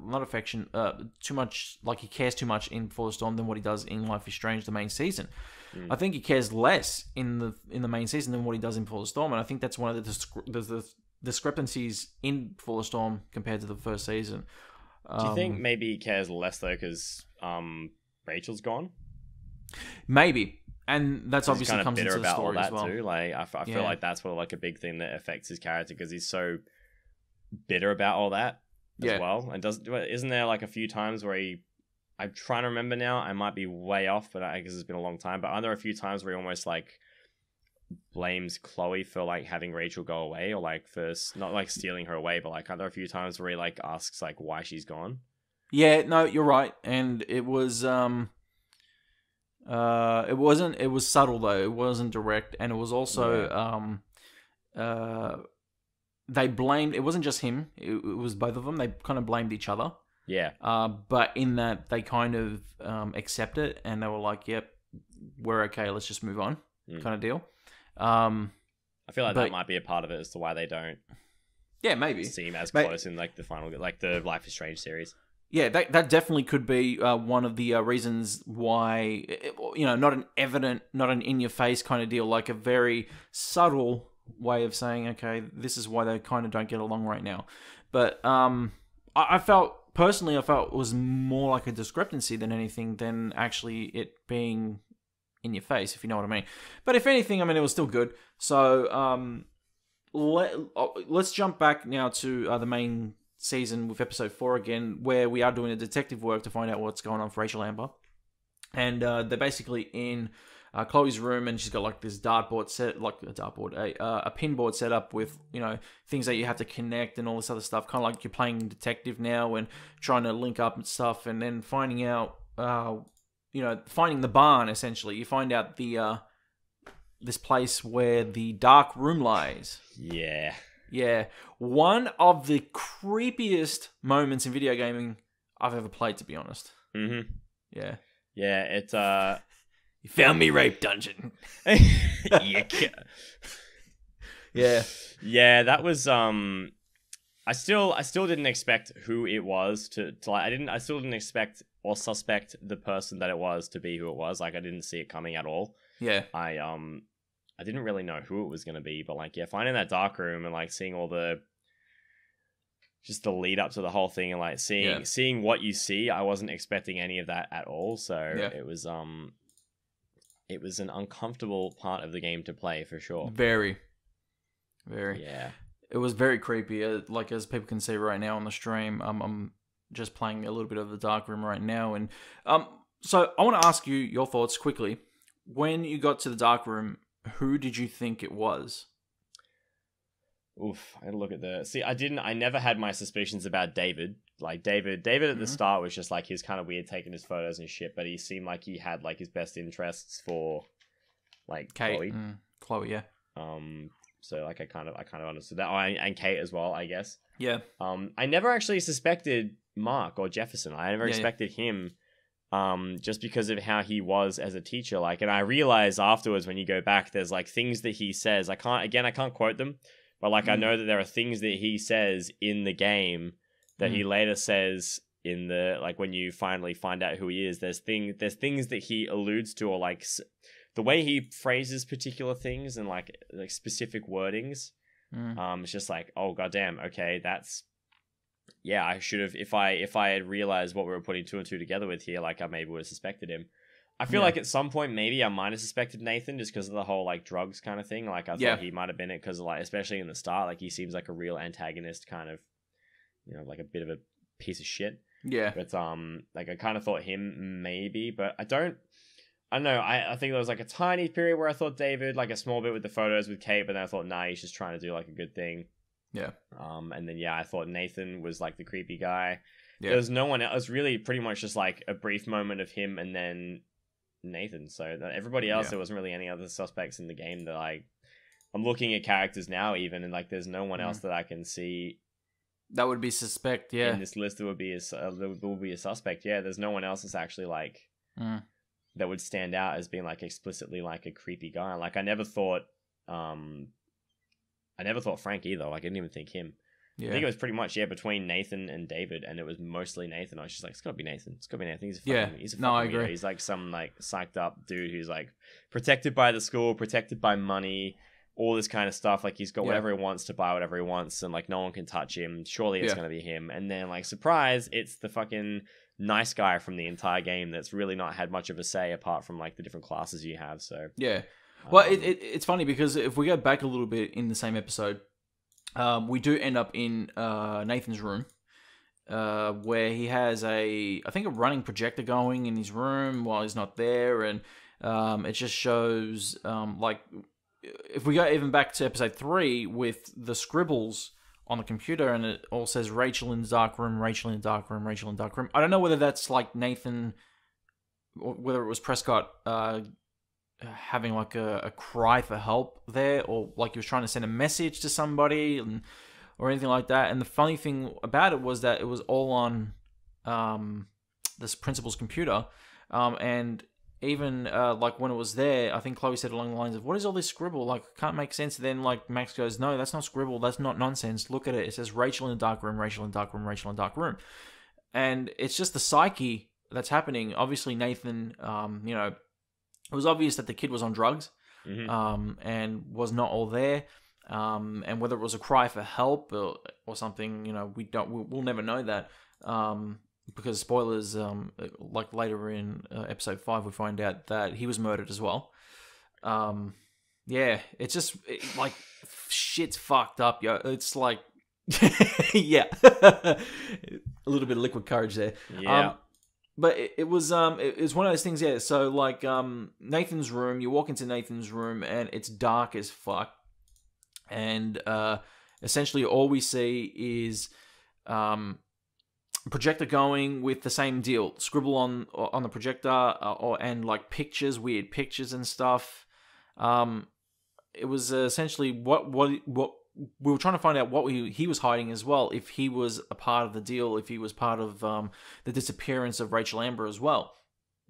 not affection, too much, like he cares too much in Before the Storm than what he does in Life is Strange, the main season. I think he cares less in the main season than what he does in Before the Storm, and I think that's one of the discrepancies in Before the Storm compared to the first season. Do you think maybe he cares less though because Rachel's gone? Maybe, and that's obviously kind of comes bitter into the about all story that as well. too. Like I feel like that's what like a big thing that affects his character because he's so bitter about all that. As well, and isn't there like a few times where I'm trying to remember now, I might be way off, but I guess it's been a long time, but are there a few times where he almost like blames Chloe for like having Rachel go away, or like first not like stealing her away, but like are there a few times where he like asks like why she's gone? Yeah, no, you're right, and it was it was subtle though, it wasn't direct, and it was also they blamed, it wasn't just him, it was both of them. They kind of blamed each other. Yeah. But in that they kind of accept it and they were like, yep, we're okay, let's just move on, kind of deal. I feel like that might be a part of it as to why they don't maybe seem as close in like the final, like the Life is Strange series. Yeah, that definitely could be one of the reasons why, not an evident, not an in-your-face kind of deal, like a very subtle way of saying, okay, this is why they kind of don't get along right now. But I felt, personally, it was more like a discrepancy than anything than actually it being in your face, if you know what I mean. But if anything, I mean, it was still good. So let's jump back now to the main season with episode 4 again, where we are doing a detective work to find out what's going on for Rachel Amber. And they're basically in Chloe's room, and she's got like this dartboard set, like a pinboard set up with things that you have to connect and all this other stuff. Kind of like you're playing detective now and trying to link up and stuff, and then finding out, finding the barn. Essentially, you find out the this place where the dark room lies. Yeah, one of the creepiest moments in video gaming I've ever played, to be honest. Mm-hmm. Yeah, it's You found me, rape dungeon. Yeah, that was I still didn't expect who it was to like, I still didn't expect or suspect the person that it was to be who it was. Like I didn't see it coming at all. Yeah. I didn't really know who it was going to be, but like finding that dark room and like seeing all the just the lead up to the whole thing and like seeing what you see, I wasn't expecting any of that at all. So it was an uncomfortable part of the game to play for sure. Very. Yeah. It was very creepy. Like, as people can see right now on the stream, I'm just playing a little bit of the dark room right now, and so I want to ask you your thoughts quickly. When you got to the dark room, who did you think it was? Oof, I gotta look at the... See, I never had my suspicions about David. Like, David at the start was just, like, he's kind of weird taking his photos and shit, but he seemed like he had, like, his best interests for, like, Kate. Chloe. Chloe, yeah. So, like, I kind of understood that. Oh, and Kate as well, I guess. Yeah. I never actually suspected Mark or Jefferson. I never expected him, just because of how he was as a teacher. Like, and I realized afterwards when you go back, there's, like, things that he says. I can't quote them. But, like, I know that there are things that he says in the game that he later says in the, like, when you finally find out who he is, there's things that he alludes to, or, like, the way he phrases particular things and, like specific wordings. It's just like, oh, goddamn, okay, that's, yeah, I should have, if I had realized what we were putting two and two together with here, like, I maybe would have suspected him. I feel like at some point maybe I might have suspected Nathan just because of the whole, like, drugs kind of thing. Like, I thought he might have been it because, like, especially in the start, like, he seems like a real antagonist, kind of, you know, like a bit of a piece of shit. Yeah. But like, I kind of thought him maybe, but I don't know. I think there was, like, a tiny period where I thought David, like, a small bit with the photos with Kate, but then I thought, nah, he's just trying to do, like, a good thing. Yeah. And then I thought Nathan was, like, the creepy guy. Yeah. There was no one else. It was really pretty much just, like, a brief moment of him and then Nathan. So everybody else, there wasn't really any other suspects in the game that I'm looking at characters now even, and, like, there's no one else that I can see that would be suspect. Yeah, in this list there would be a suspect. Yeah, there's no one else that's actually, like, that would stand out as being, like, explicitly, like, a creepy guy. Like, I never thought Frank either. Like, I didn't even think him. I think it was pretty much between Nathan and David, and it was mostly Nathan. I was just like, it's gotta be Nathan. It's gotta be Nathan. He's a fucking I weirdo. agree. He's like some, like, psyched up dude who's, like, protected by the school, protected by money, all this kind of stuff. Like, he's got whatever he wants to buy whatever he wants, and, like, no one can touch him. Surely it's gonna be him. And then, like, surprise, it's the fucking nice guy from the entire game that's really not had much of a say apart from, like, the different classes you have. So yeah. Well, it's funny because if we go back a little bit in the same episode, we do end up in Nathan's room, where he has I think a running projector going in his room while he's not there, and it just shows, like, if we go even back to episode 3 with the scribbles on the computer, and it all says Rachel in the dark room, Rachel in the dark room, Rachel in the dark room. I don't know whether that's, like, Nathan, or whether it was Prescott having, like, a cry for help there, or, like, he was trying to send a message to somebody, or anything like that. And the funny thing about it was that it was all on this principal's computer, and even like, when it was there, I think Chloe said along the lines of, what is all this scribble? Like, can't make sense. And then, like, Max goes, no, that's not scribble, that's not nonsense, look at it, it says Rachel in the dark room, Rachel in the dark room, Rachel in the dark room. And it's just the psyche that's happening. Obviously Nathan, you know, it was obvious that the kid was on drugs, and was not all there. And whether it was a cry for help or something, you know, we'll never know that. Because spoilers, like, later in episode 5, we find out that he was murdered as well. Yeah, it's just like, shit's fucked up, yo. It's like, yeah, a little bit of liquid courage there. Yeah. But it was one of those things, yeah. So, like, Nathan's room, you walk into Nathan's room and it's dark as fuck. And essentially all we see is projector going with the same deal. Scribble on the projector, and, like, pictures, weird pictures and stuff. It was essentially what we were trying to find out what he was hiding as well, if he was a part of the deal, if he was part of the disappearance of Rachel Amber as well.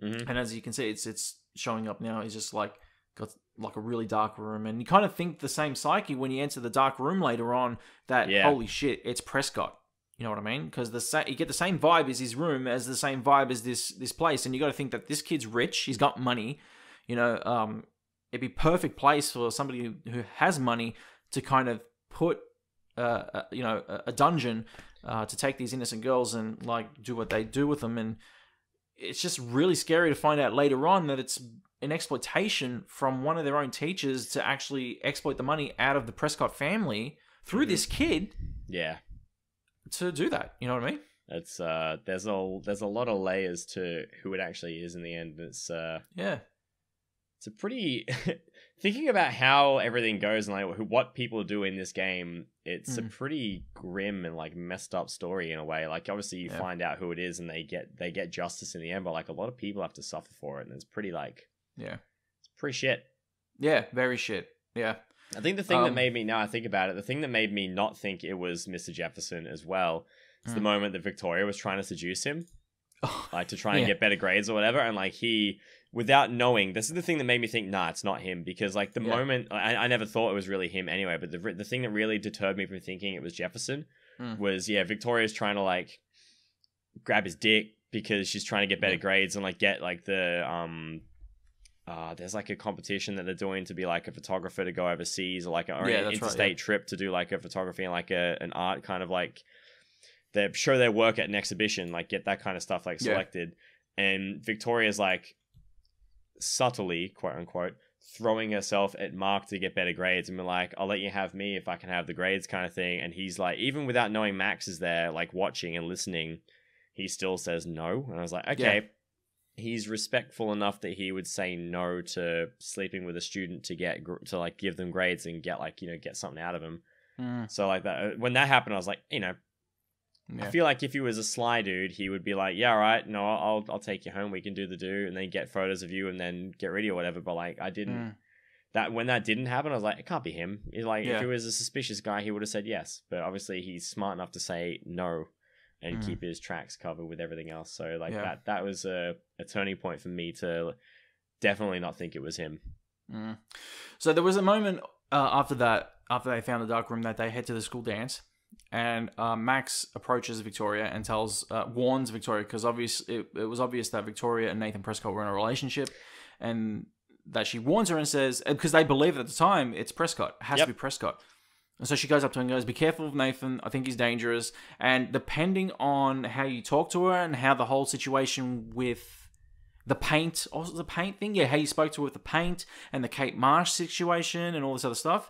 And as you can see, it's showing up now. He's just, like, got, like, a really dark room, and you kind of think the same psyche when you enter the dark room later on, that holy shit, it's Prescott. You know what I mean? Because you get the same vibe as his room, as the same vibe as this place, and you got to think that this kid's rich, he's got money. You know, it'd be perfect place for somebody who has money to kind of put, you know, a dungeon to take these innocent girls and, like, do what they do with them. And it's just really scary to find out later on that it's an exploitation from one of their own teachers to actually exploit the money out of the Prescott family through this kid. Yeah. To do that, you know what I mean? It's there's a lot of layers to who it actually is in the end. It's it's a pretty thinking about how everything goes and like what people do in this game. It's a pretty grim and like messed up story in a way. Like obviously you find out who it is and they get justice in the end, but like a lot of people have to suffer for it, and it's pretty like it's pretty shit. Yeah, very shit. Yeah. I think the thing that made me, now I think about it, the thing that made me not think it was Mr. Jefferson as well is the moment that Victoria was trying to seduce him, like to try and get better grades or whatever. And like he, without knowing, this is the thing that made me think, nah, it's not him. Because like the moment, I never thought it was really him anyway, but the thing that really deterred me from thinking it was Jefferson was, Victoria's trying to like grab his dick because she's trying to get better grades and like get like the, there's like a competition that they're doing to be like a photographer to go overseas, or like an interstate trip to do like a photography and like an art kind of like they show their work at an exhibition, like get that kind of stuff like selected. And Victoria's like subtly, quote unquote, throwing herself at Mark to get better grades and be like, I'll let you have me if I can have the grades kind of thing. And he's like, even without knowing Max is there like watching and listening, he still says no. And I was like, okay. He's respectful enough that he would say no to sleeping with a student to like give them grades and get like, get something out of him. So like that, when that happened, I was like, I feel like if he was a sly dude, he would be like, yeah, all right, no, I'll take you home. We can do the do and then get photos of you and then get ready or whatever. But like, I didn't, when that didn't happen, I was like, it can't be him. Like, if he was a suspicious guy, he would have said yes. But obviously he's smart enough to say no and keep his tracks covered with everything else. So like that was a turning point for me to definitely not think it was him. So there was a moment after they found the dark room, that they head to the school dance, and Max approaches Victoria and warns Victoria, because it was obvious that Victoria and Nathan Prescott were in a relationship, and that she warns her and says, because they believe at the time it's Prescott, it has to be Prescott. And so she goes up to him and goes, be careful of Nathan. I think he's dangerous. And depending on how you talk to her and how the whole situation with the paint, also the paint thing, how you spoke to her with the paint and the Kate Marsh situation and all this other stuff,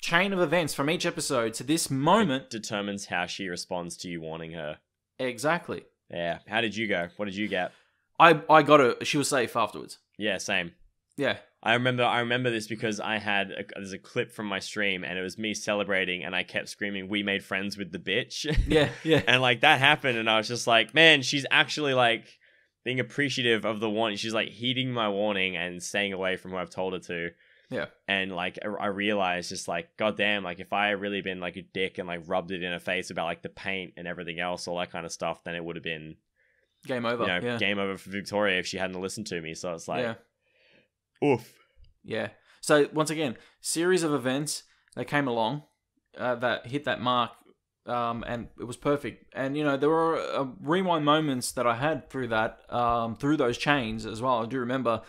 chain of events from each episode to this moment it determines how she responds to you warning her. Exactly. Yeah. How did you go? What did you get? I got her. She was safe afterwards. Yeah, same. Yeah. I remember this because there's a clip from my stream and it was me celebrating and I kept screaming, we made friends with the bitch. Yeah. And like that happened and I was just like, man, she's actually like being appreciative of the warning. She's like heeding my warning and staying away from who I've told her to. Yeah. And like I realized just like, goddamn, like if I had really been like a dick and like rubbed it in her face about like the paint and everything else, all that kind of stuff, then it would have been game over. Game over for Victoria if she hadn't listened to me. So it's like oof. Yeah. So once again, series of events that came along that hit that mark, and it was perfect. And there were rewind moments that I had through that, through those chains as well. I do remember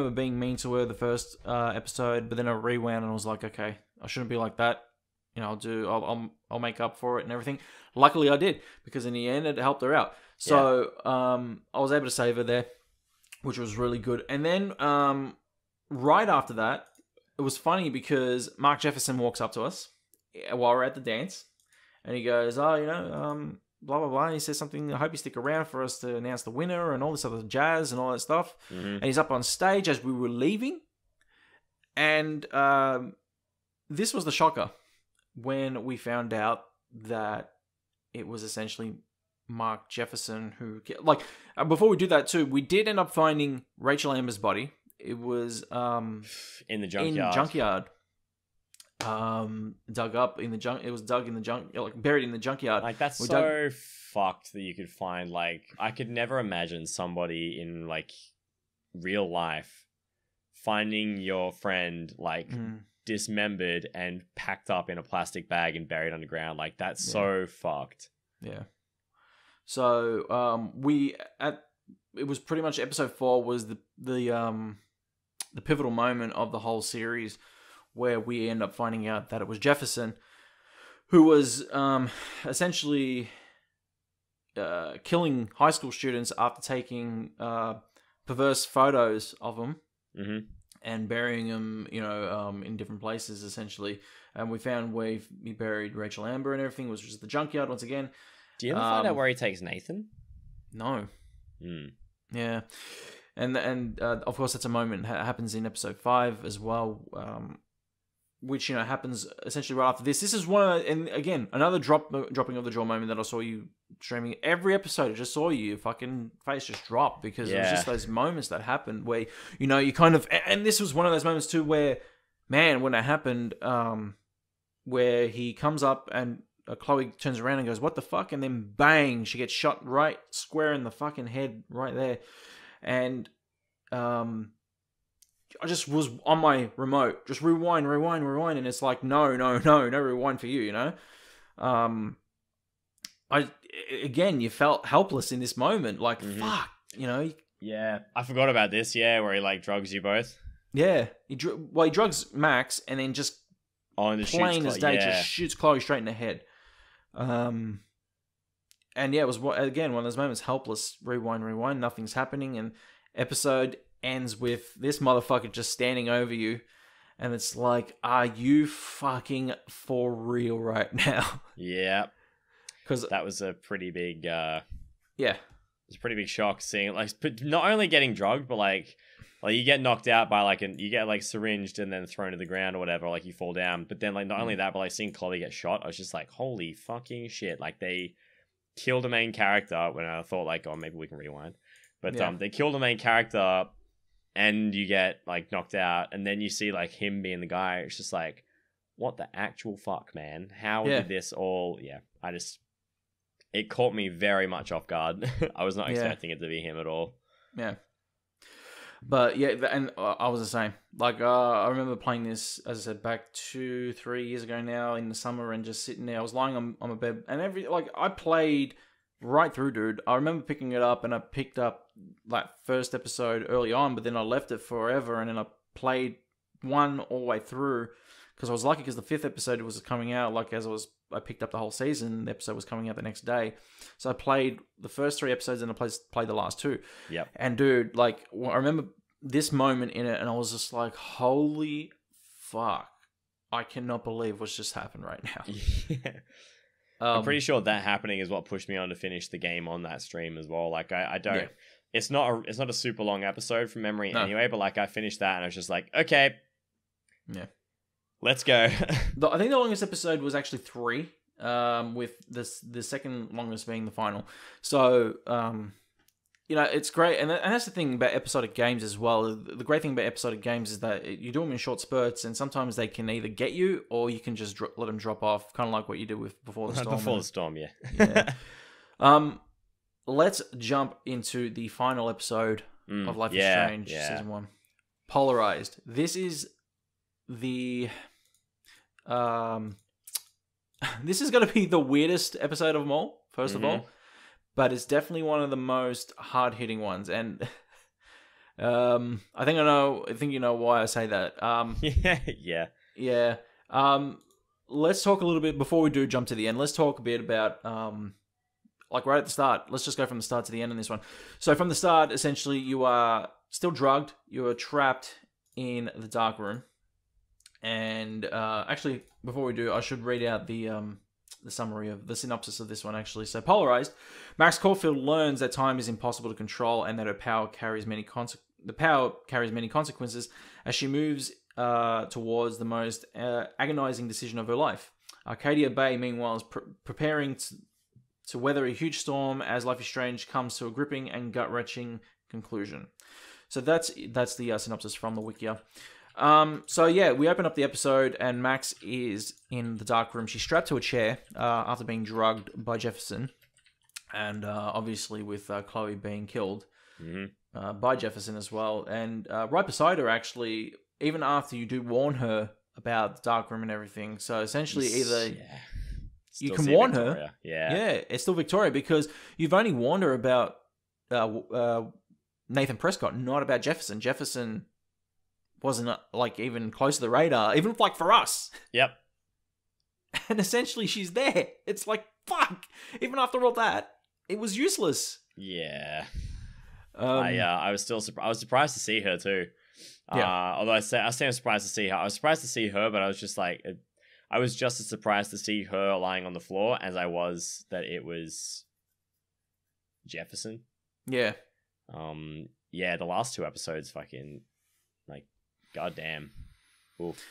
being mean to her the first episode, but then I rewound and I was like, okay, I shouldn't be like that. I'll make up for it and everything. Luckily, I did, because in the end, it helped her out. So I was able to save her there, which was really good. And then right after that, it was funny because Mark Jefferson walks up to us while we're at the dance, and he goes, blah, blah, blah. He says something, I hope you stick around for us to announce the winner and all this other jazz and all that stuff. And he's up on stage as we were leaving. And this was the shocker when we found out that it was essentially Mark Jefferson who, like, before we do that too, we did end up finding Rachel Amber's body. It was in the junkyard. Dug up in the junk. It was dug in the junk, like buried in the junkyard. Like that's fucked that you could find. Like I could never imagine somebody in like real life finding your friend like dismembered and packed up in a plastic bag and buried underground. Like that's so fucked. Yeah. So it was pretty much episode 4 was the pivotal moment of the whole series, where we end up finding out that it was Jefferson who was essentially killing high school students after taking perverse photos of them and burying them, in different places essentially. And we found where he buried Rachel Amber and everything was just the junkyard once again. Do you ever find out where he takes Nathan? No. Hmm. Yeah. And of course that's a moment happens in episode 5 as well, which happens essentially right after this. This is and again, another dropping of the jaw moment that I saw you streaming. Every episode I just saw your fucking face just drop, because it was just those moments that happened where you kind of, and this was one of those moments too where, man, when it happened, where he comes up and Chloe turns around and goes, "What the fuck?" And then bang, she gets shot right square in the fucking head right there. And I just was on my remote, just rewind, and it's like, no rewind for you, Again, you felt helpless in this moment, like, fuck, Yeah, I forgot about this, where he, like, drugs you both. Yeah, he drugs Max, and then just plain as day, just shoots Chloe straight in the head. And yeah, it was, again, one of those moments, helpless, rewind, nothing's happening, and episode ends with this motherfucker just standing over you, and it's like, are you fucking for real right now? Yeah, because that was a pretty big it's a pretty big shock seeing, like, not only getting drugged, but like you get knocked out by you get like syringed and then thrown to the ground or whatever, like you fall down, but then like not only that, but like seeing Chloe get shot, I was just like, holy fucking shit, like they killed the main character when I thought like, oh, maybe we can rewind. But they kill the main character, and you get like knocked out, and then you see like him being the guy. It's just like, what the actual fuck, man? How did this all? Yeah, it caught me very much off guard. I was not expecting it to be him at all. Yeah, but yeah, and I was the same. Like I remember playing this, as I said, back 2-3 years ago now in the summer, and just sitting there. I was lying on my bed, and I played right through, dude. I remember picking it up, and I picked up like first episode early on, but then I left it forever, and then I played one all the way through, because I was lucky because the 5th episode was coming out, like as I picked up the whole season, the episode was coming out the next day. So I played the first 3 episodes, and I played the last 2. Yep. And dude, like, I remember this moment in it, and I was just like, holy fuck, I cannot believe what's just happened right now. Yeah. I'm pretty sure that happening is what pushed me on to finish the game on that stream as well. Like I don't. Yeah. It's not a super long episode from memory anyway, but like I finished that and I was just like, okay, yeah, let's go. I think the longest episode was actually 3, with the second longest being the final. So, it's great, and that's the thing about episodic games as well. The great thing about episodic games is that you do them in short spurts, and sometimes they can either get you, or you can just let them drop off, kind of like what you did with Before the Storm. Before the Storm, yeah. Yeah. Let's jump into the final episode of Life is Strange, Season 1. Polarized. This is the... this is going to be the weirdest episode of them all, first of all. But it's definitely one of the most hard-hitting ones. And I think you know why I say that. Yeah. Let's talk a little bit, before we do jump to the end, let's talk a bit about... like right at the start, let's just go from the start to the end in this one. So from the start, essentially, you are still drugged. You are trapped in the dark room. And actually, before we do, I should read out the summary of the synopsis of this one, actually. So, polarized. Max Caulfield learns that time is impossible to control, and that her power carries many consequences as she moves towards the most agonizing decision of her life. Arcadia Bay, meanwhile, is preparing to weather a huge storm as Life is Strange comes to a gripping and gut-wrenching conclusion. So that's the synopsis from the Wikia. So yeah, we open up the episode and Max is in the dark room. She's strapped to a chair after being drugged by Jefferson, and obviously with Chloe being killed by Jefferson as well. And right beside her, actually, even after you do warn her about the dark room and everything. So essentially, either you can warn Victoria. Her, yeah, it's still Victoria, because you've only warned her about Nathan Prescott, not about Jefferson. Jefferson wasn't like even close to the radar, even like for us. Yep. And essentially, she's there. It's like, fuck. Even after all that, it was useless. Yeah. I was surprised to see her too. Although I say I'm surprised to see her. I was surprised to see her, but I was just like, I was just as surprised to see her lying on the floor as I was that it was Jefferson. Yeah. Yeah, the last 2 episodes, fucking, like, goddamn. Oof.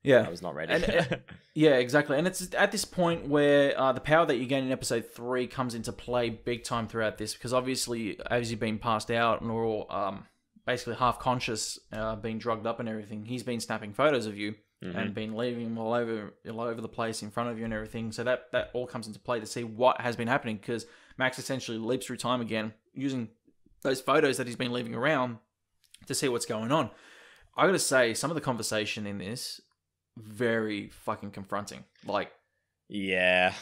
Yeah. I was not ready. Yeah, exactly. And it's at this point where the power that you gain in episode 3 comes into play big time throughout this, because obviously, as you've been passed out and we're all basically half conscious, being drugged up and everything, he's been snapping photos of you and been leaving them all over the place in front of you and everything. So that all comes into play to see what has been happening, because Max essentially leaps through time again using those photos that he's been leaving around to see what's going on. I gotta say, some of the conversation in this, very fucking confronting. Like, yeah,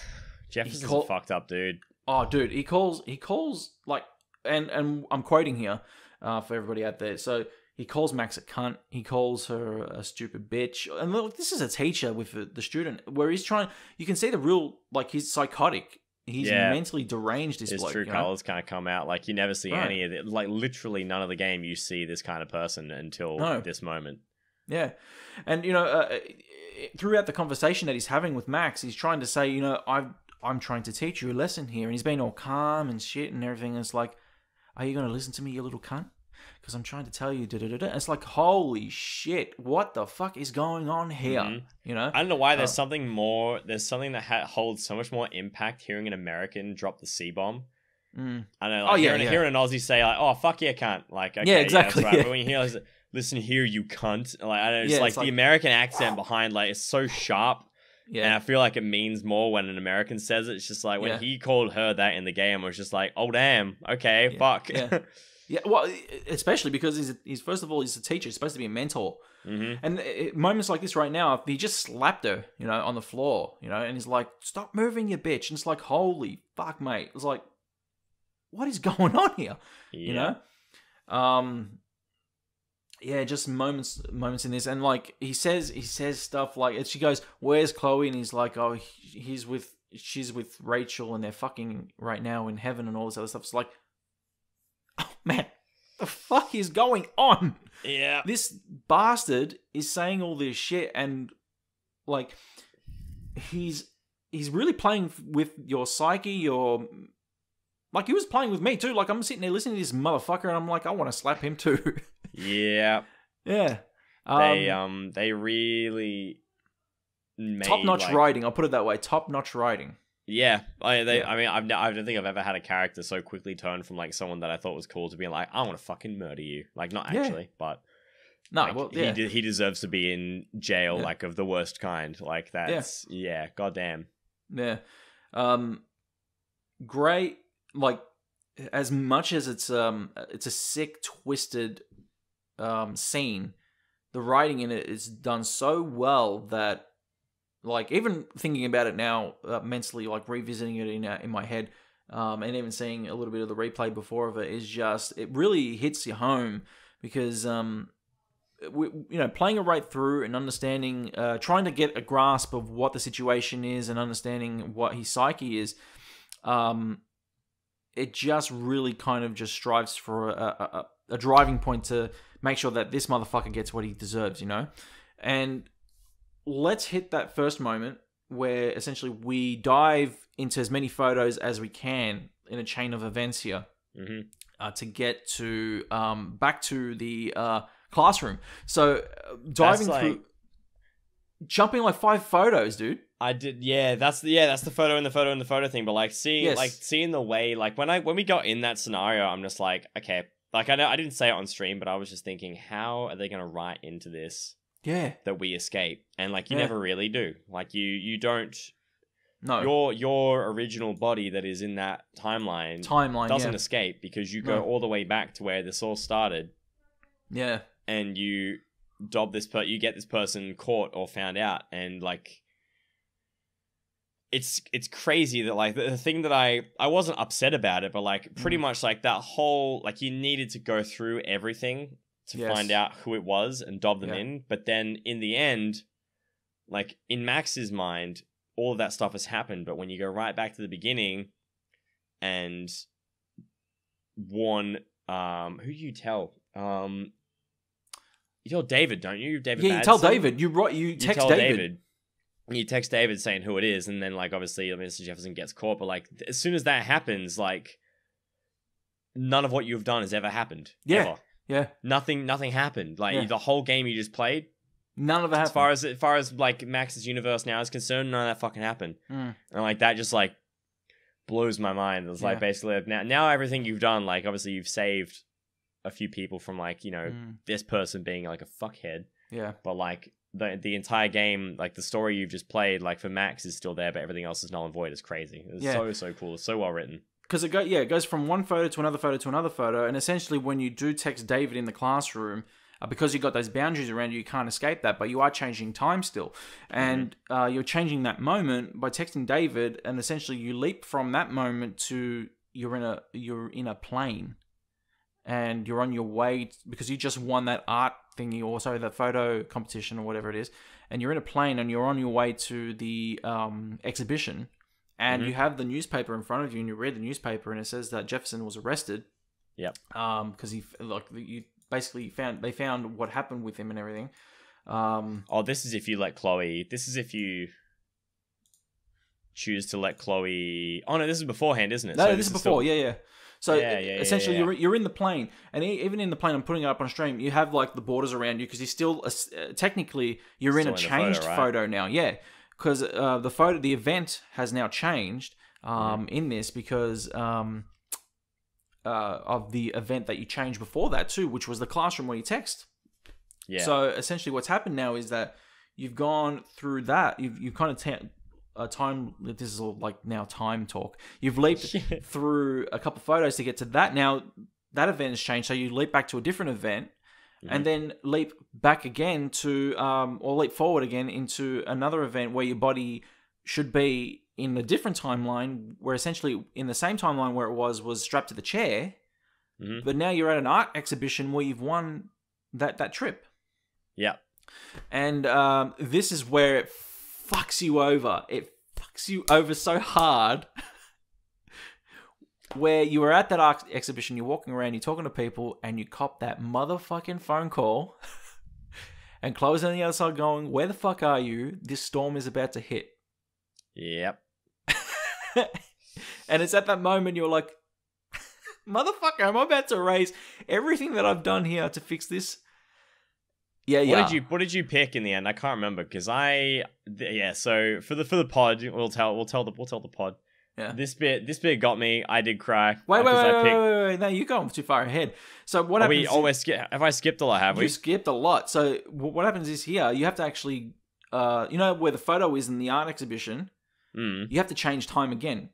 Jefferson's a fucked up dude. Oh, dude, he calls like, and I'm quoting here for everybody out there. So he calls Max a cunt. He calls her a stupid bitch. And look, this is a teacher with the student, where he's trying. You can see the real, like, he's psychotic. He's mentally deranged. His bloke, true colors kind of come out. Like, you never see any of it. Like, literally none of the game you see this kind of person until this moment. Yeah. And, throughout the conversation that he's having with Max, he's trying to say, I'm trying to teach you a lesson here. And he's being all calm and shit and everything. And it's like, are you going to listen to me, you little cunt? Because I'm trying to tell you, da-da-da-da. It's like, holy shit, what the fuck is going on here? Mm-hmm. I don't know why there's something more. There's something that holds so much more impact hearing an American drop the C-bomb. I don't know. Like, hearing an Aussie say, like, oh, fuck yeah, cunt. Like, okay, yeah, exactly. That's right. But when you hear, like, listen here, you cunt. Like, I don't know, it's like the American accent behind, like, it's so sharp. Yeah. And I feel like it means more when an American says it. It's just like when he called her that in the game, it was just like, oh, damn. Okay, fuck. Yeah. Yeah, well, especially because he's first of all, he's a teacher. He's supposed to be a mentor. Mm-hmm. And moments like this right now, he just slapped her, on the floor, and he's like, stop moving, you bitch. And it's like, holy fuck, mate. It's like, what is going on here? Yeah. Yeah, just moments in this. And like, he says stuff like, and she goes, where's Chloe? And he's like, oh, she's with Rachel and they're fucking right now in heaven and all this other stuff. It's like, oh, man, the fuck is going on? Yeah. This bastard is saying all this shit, and like, he's really playing with your psyche, like, he was playing with me too. Like, I'm sitting there listening to this motherfucker and I'm like, I want to slap him too. Yeah. Yeah. They really made top-notch writing, I'll put it that way. Top-notch writing. Yeah, I mean, I don't think I've ever had a character so quickly turn from like someone that I thought was cool to being like, I want to fucking murder you. Like, not actually, but no, like, well, he deserves to be in jail, like of the worst kind. Like that's goddamn. Yeah, great. Like, as much as it's a sick, twisted scene, the writing in it is done so well that, like, even thinking about it now, mentally, like revisiting it in my head, and even seeing a little bit of the replay before of it, is just, it really hits you home, because playing it right through and understanding, trying to get a grasp of what the situation is and understanding what his psyche is, it just really kind of just strives for a driving point to make sure that this motherfucker gets what he deserves, and let's hit that first moment where essentially we dive into as many photos as we can in a chain of events here, to get to back to the classroom. So diving through, jumping like 5 photos, dude. I did, that's the photo and the photo and the photo thing. But like seeing the way, like when we got in that scenario, I'm just like, okay, like I know I didn't say it on stream, but I was just thinking, how are they gonna write into this? Yeah, that we escape, and like you never really do. Like you don't. No, your original body that is in that timeline doesn't escape, because you go all the way back to where this all started. Yeah, and you you get this person caught or found out, and like it's crazy that like the thing that I wasn't upset about it, but like pretty much like that whole, like, you needed to go through everything to find out who it was and dob them in. But then in the end, like in Max's mind, all of that stuff has happened. But when you go right back to the beginning and warn, who do you tell? You tell David, don't you? David. Yeah, you tell David. You text David. You text David saying who it is, and then like obviously Mr. Jefferson gets caught. But like as soon as that happens, like none of what you've done has ever happened. Yeah, ever. Yeah. Nothing happened. Like the whole game you just played. None of it happened. As far as like Max's universe now is concerned, none of that fucking happened. And like that just like blows my mind. It's like basically now everything you've done, like obviously you've saved a few people from like, you know, this person being like a fuckhead. Yeah. But like the entire game, like the story you've just played, like for Max is still there, but everything else is null and void. It's crazy. It's so cool. It's so well written. Because it goes from one photo to another photo to another photo, and essentially when you do text David in the classroom, because you've got those boundaries around you can't escape that, but you are changing time still. And you're changing that moment by texting David, and essentially you leap from that moment to you're in a plane, and you're on your way, because you just won that art thingy, or sorry, that photo competition or whatever it is, and you're in a plane and you're on your way to the exhibition, and you have the newspaper in front of you, and you read the newspaper, and it says that Jefferson was arrested. Yep. Because they found what happened with him and everything. This is if you let Chloe. This is if you choose to let Chloe. Oh no, this is beforehand, isn't it? No, this is before. Yeah. So essentially, you're in the plane, and even in the plane, I'm putting it up on stream. You have like the borders around you because you're still technically you're still in a changed photo now. Yeah, because the event has now changed in this because of the event that you changed before that too, which was the classroom where you text. Yeah. So essentially, what's happened now is that you've gone through that. You've kind of time. This is all like now time talk. You've leaped through a couple photos to get to that. Now that event has changed, so you leap back to a different event, and then leap back again to or leap forward again into another event where your body should be in a different timeline, where essentially in the same timeline where it was strapped to the chair, but now you're at an art exhibition where you've won that trip. Yeah. And this is where it fucks you over. It fucks you over so hard. Where you were at that art exhibition, you're walking around, you're talking to people, and you cop that motherfucking phone call. And Chloe's on the other side going, "Where the fuck are you? This storm is about to hit." Yep. And it's at that moment you're like, motherfucker, I'm about to erase everything that I've done here to fix this. What did you pick in the end? I can't remember because so for the pod, we'll tell the pod. Yeah. This bit got me. I did cry. Wait. No, you're going too far ahead. So what happens? Have I skipped a lot? Have we? You skipped a lot. So what happens is here you have to actually, you know where the photo is in the art exhibition. You have to change time again.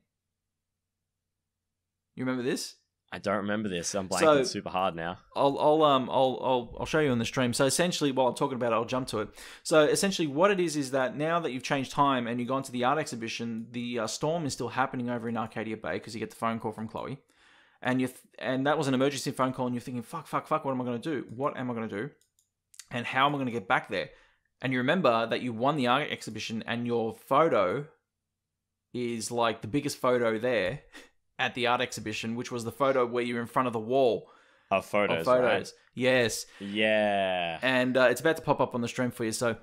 You remember this? I don't remember this. I'm blanking super hard now. I'll show you on the stream. So essentially, while I'm talking about it, I'll jump to it. So essentially, what it is that now that you've changed time and you've gone to the art exhibition, the storm is still happening over in Arcadia Bay because you get the phone call from Chloe, and that was an emergency phone call, and you're thinking, fuck, what am I going to do? What am I going to do? And how am I going to get back there? And you remember that you won the art exhibition, and your photo is like the biggest photo there at the art exhibition, which was the photo where you're in front of the wall of photos. Right? Yes. Yeah. And it's about to pop up on the stream for you. So,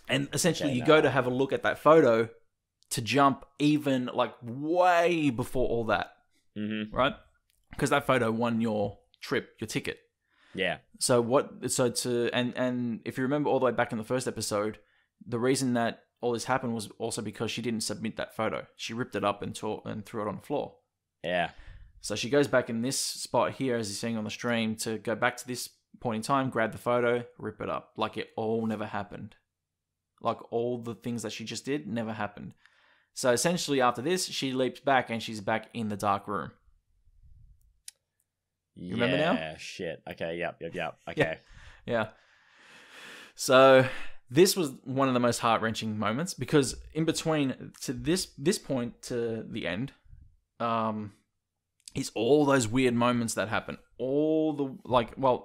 and essentially you go to have a look at that photo to jump even like way before all that, right? Because that photo won your trip, your ticket. Yeah. And if you remember all the way back in the first episode, the reason that all this happened was also because she didn't submit that photo. She ripped it up and threw it on the floor. Yeah. So she goes back in this spot here, as you're seeing on the stream, to go back to this point in time, grab the photo, rip it up. Like it all never happened. Like all the things that she just did never happened. So essentially after this, she leaps back and she's back in the dark room. You remember now? Yeah, shit. Okay, yep. Okay. Yeah. So this was one of the most heart-wrenching moments because in between to this point to the end, is all those weird moments that happen. All the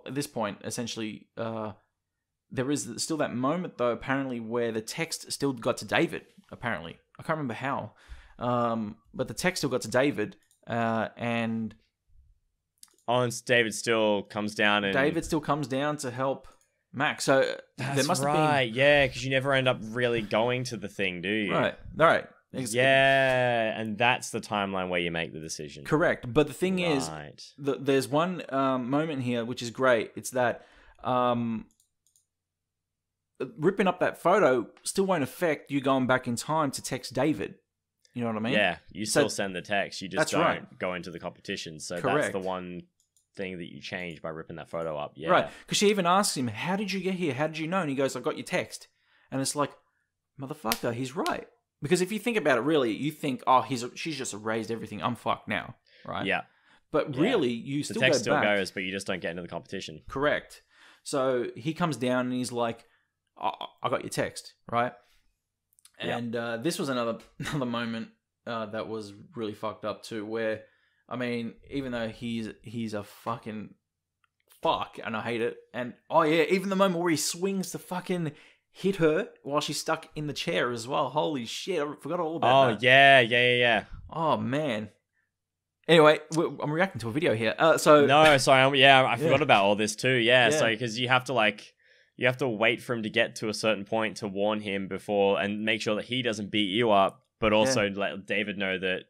at this point, essentially, there is still that moment though. Apparently, where the text still got to David. Apparently, I can't remember how, but the text still got to David, and David still comes down to help Max. So That's there must right. have been... Yeah, because you never end up really going to the thing, do you? Right. Yeah, and that's the timeline where you make the decision. Correct. But the thing is, there's one moment here which is great. It's that ripping up that photo still won't affect you going back in time to text David. You know what I mean? Yeah, you still send the text. You just don't right. go into the competition. So Correct. that's the one thing that you change by ripping that photo up. Yeah. Right. Because she even asks him, how did you get here? How did you know? And he goes, I got your text. And it's like, motherfucker, he's right. Because if you think about it, really, you think, oh, she's just erased everything. I'm fucked now, right? Yeah. But really, you still go back. The text still goes, but you just don't get into the competition. Correct. So he comes down and he's like, I got your text, right? And this was another moment that was really fucked up too, where, I mean, even though he's a fucking fuck, and I hate it, and even the moment where he swings to fucking hit her while she's stuck in the chair as well. Holy shit, I forgot all about that. Yeah. Oh, man. Anyway, I'm reacting to a video here. I forgot about all this too. Yeah. So because you have to wait for him to get to a certain point to warn him before and make sure that he doesn't beat you up, but also let David know that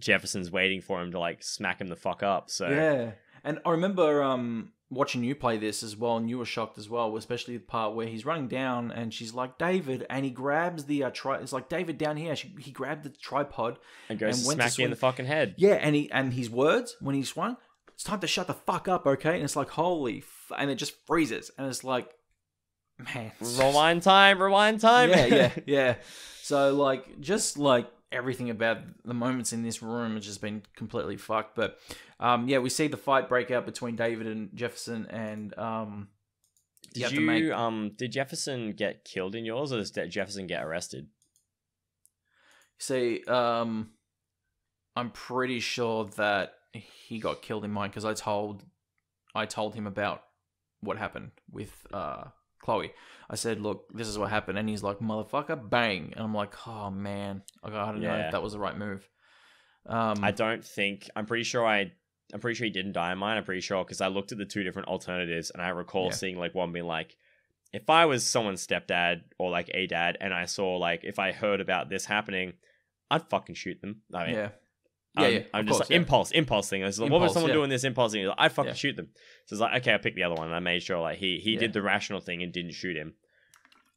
Jefferson's waiting for him to like smack him the fuck up. So yeah, and I remember watching you play this as well, and you were shocked as well, especially the part where he's running down and she's like, David, and he grabs the it's like, David, down here. He grabbed the tripod and goes to smack you in the fucking head. Yeah, and his words when he swung, it's time to shut the fuck up, okay? And it's like, holy, and it just freezes, and it's like, man, rewind time. Yeah. So like, just like everything about the moments in this room has just been completely fucked. But we see the fight break out between David and Jefferson, and did Jefferson get killed in yours, or did Jefferson get arrested? See, I'm pretty sure that he got killed in mine because I told him about what happened with Chloe. I said, look, this is what happened. And he's like, motherfucker, bang. And I'm like, oh, man. I don't know if that was the right move. I'm pretty sure he didn't die in mine. I'm pretty sure because I looked at the two different alternatives and I recall seeing like one being like, if I was someone's stepdad or like a dad and I saw like, if I heard about this happening, I'd fucking shoot them. I mean, I'm just like impulse thing. I was like, what was someone doing this impulse thing? Like, I'd fucking shoot them. So it's like, okay, I picked the other one, and I made sure like he did the rational thing and didn't shoot him.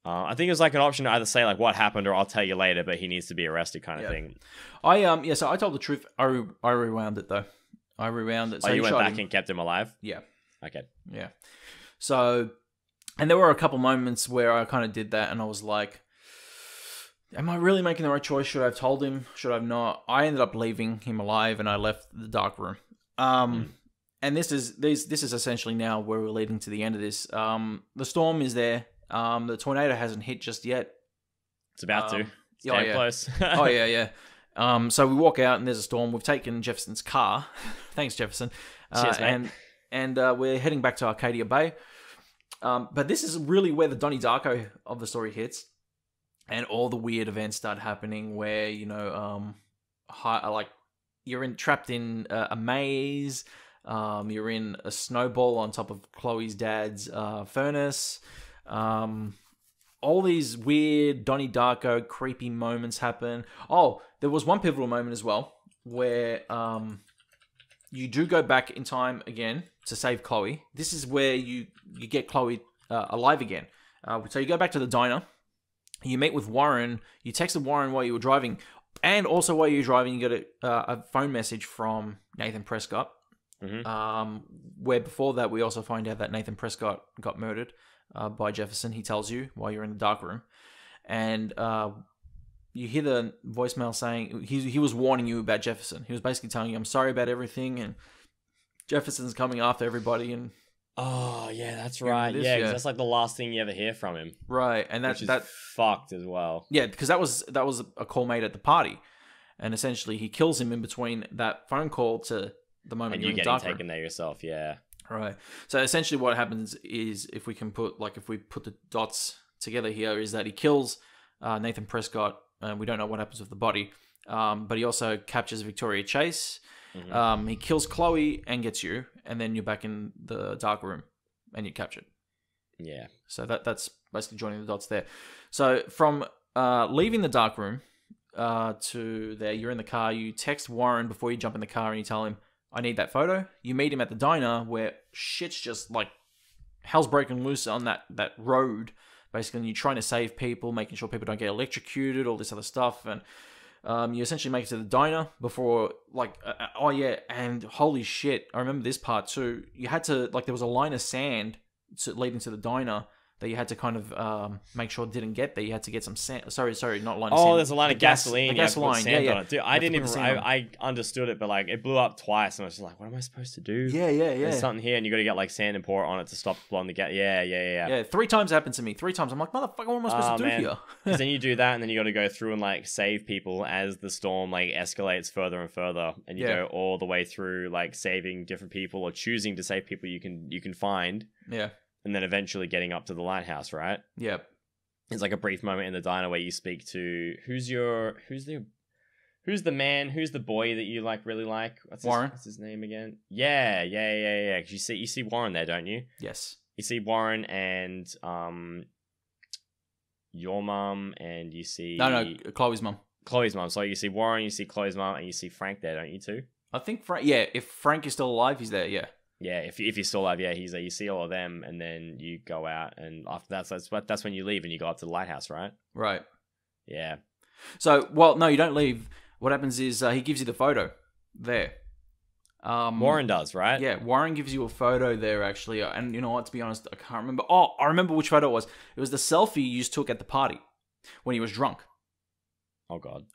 I think it was like an option to either say like what happened or I'll tell you later, but he needs to be arrested kind of thing. So I told the truth. I rewound it though. I rewound it. So you went back and kept him alive? Yeah. Okay. Yeah. So, and there were a couple moments where I kind of did that, and I was like, am I really making the right choice? Should I have told him? Should I have not? I ended up leaving him alive, and I left the dark room. And this is essentially now where we're leading to the end of this. The storm is there. The tornado hasn't hit just yet. It's about to. It's damn close. So we walk out, and there's a storm. We've taken Jefferson's car. Thanks, Jefferson. Cheers, mate. And we're heading back to Arcadia Bay. But this is really where the Donnie-Darko of the story hits. And all the weird events start happening where, you're trapped in a maze. You're in a snowball on top of Chloe's dad's furnace. All these weird Donnie-Darko creepy moments happen. Oh, there was one pivotal moment as well where you do go back in time again to save Chloe. This is where you get Chloe alive again. So you go back to the diner. You meet with Warren. You texted Warren while you were driving. And also while you were driving, you got a phone message from Nathan Prescott. Mm-hmm. Where before that, we also find out that Nathan Prescott got murdered by Jefferson. He tells you while you're in the dark room. And you hear the voicemail saying he was warning you about Jefferson. He was basically telling you, I'm sorry about everything. And Jefferson's coming after everybody. And oh, yeah, that's right. Yeah, because that's like the last thing you ever hear from him. Right, and that fucked as well. Yeah, because that was a call made at the party, and essentially he kills him in between that phone call to the moment and you're you getting taken there yourself. Yeah. Right. So essentially, what happens is if we put the dots together here, is that he kills Nathan Prescott, and we don't know what happens with the body, but he also captures Victoria Chase. Mm-hmm. He kills Chloe and gets you, and then you're back in the dark room and you're captured. Yeah. So that's basically joining the dots there. So from leaving the dark room to there, you're in the car. You text Warren before you jump in the car and you tell him, I need that photo. You meet him at the diner where shit's just like hell's breaking loose on that road. Basically, and you're trying to save people, making sure people don't get electrocuted, all this other stuff. And you essentially make it to the diner before, like, oh yeah, and holy shit, I remember this part too. You had to, like, there was a line of sand leading to the diner that you had to kind of make sure didn't get there. You had to get some sand. Sorry, not line of sand. Oh, there's a line of gasoline. The gasoline, yeah. Dude, I didn't even, I understood it, but like it blew up twice and I was just like, what am I supposed to do? Yeah. There's something here and you got to get like sand and pour it on it to stop blowing the gas. Yeah. Yeah, 3 times happened to me. 3 times. I'm like, motherfucker, what am I supposed to do here? Because then you do that and then you got to go through and like save people as the storm like escalates further and further. And you go all the way through like saving different people or choosing to save people you can find. Yeah. And then eventually getting up to the lighthouse, right? Yep. There's like a brief moment in the diner where you speak to who's the man, who's the boy that you like really like? Warren. What's his name again? Yeah. 'Cause you see Warren there, don't you? Yes. You see Warren and your mum, and you see Chloe's mum. Chloe's mum. So you see Warren, you see Chloe's mum, and you see Frank there, don't you too? I think Frank. Yeah, if Frank is still alive, he's there. Yeah. Yeah, if you're still alive, yeah, he's there. You see all of them, and then you go out, and after that's when you leave and you go up to the lighthouse, right? Right. Yeah. So, well, no, you don't leave. What happens is he gives you the photo there. Warren does, right? Yeah, Warren gives you a photo there, actually. And you know what, to be honest, I can't remember. Oh, I remember which photo it was. It was the selfie you took at the party when he was drunk. Oh, God.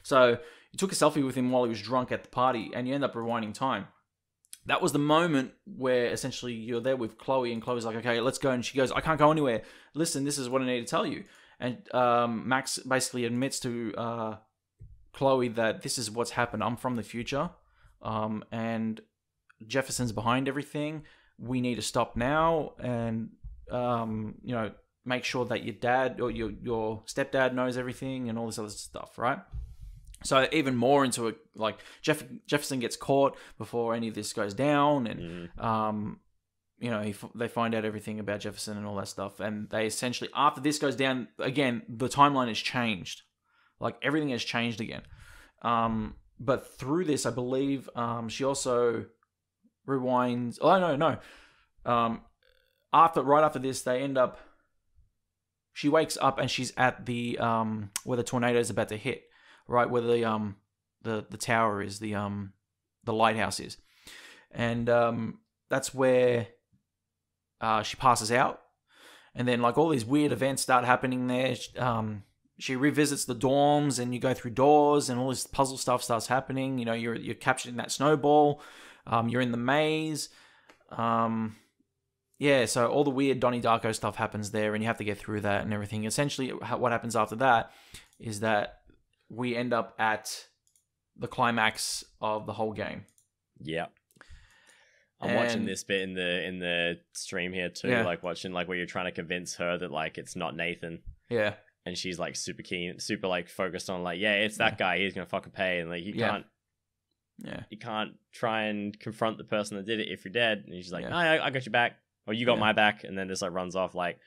So, you took a selfie with him while he was drunk at the party, and you end up rewinding time. That was the moment where essentially you're there with Chloe, and Chloe's like, okay, let's go. And she goes, I can't go anywhere. Listen, this is what I need to tell you. And Max basically admits to Chloe that this is what's happened. I'm from the future. And Jefferson's behind everything. We need to stop now and, make sure that your dad or your stepdad knows everything and all this other stuff, right? So even more into it, like Jefferson gets caught before any of this goes down, and they find out everything about Jefferson and all that stuff, and they essentially, after this goes down again, the timeline has changed, like everything has changed again. But through this, I believe she also rewinds. Oh no. Right after this, they end up. She wakes up and she's at the where the tornado is about to hit. Right where the tower is, the lighthouse is, and that's where she passes out, and then like all these weird events start happening there. She revisits the dorms, and you go through doors, and all this puzzle stuff starts happening. You know, you're captured in that snowball. You're in the maze. So all the weird Donnie-Darko stuff happens there, and you have to get through that and everything. Essentially, what happens after that is that we end up at the climax of the whole game. Yeah. I'm watching this bit in the stream here too, like watching like where you're trying to convince her that like it's not Nathan. Yeah. And she's like super keen, super like focused on like, yeah, it's that guy, he's gonna fucking pay, and like you can't try and confront the person that did it if you're dead. And she's like, no, I got your back. Or you got my back, and then just like runs off. Like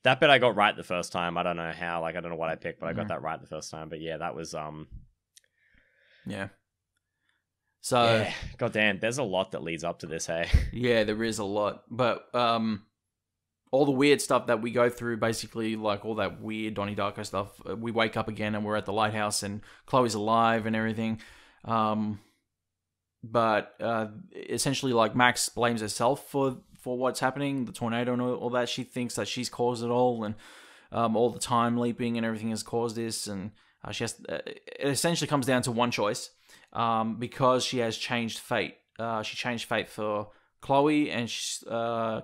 that bit I got right the first time. I don't know how, like I don't know what I picked, but I got that right the first time. But yeah, that was Yeah. So goddamn, there's a lot that leads up to this, hey. Yeah, there is a lot. But all the weird stuff that we go through, basically like all that weird Donnie-Darko stuff, we wake up again and we're at the lighthouse and Chloe's alive and everything. But essentially like Max blames herself for what's happening, the tornado and all that. She thinks that she's caused it all, and all the time leaping and everything has caused this, and she has it essentially comes down to one choice, because she has changed fate. She changed fate for Chloe and she's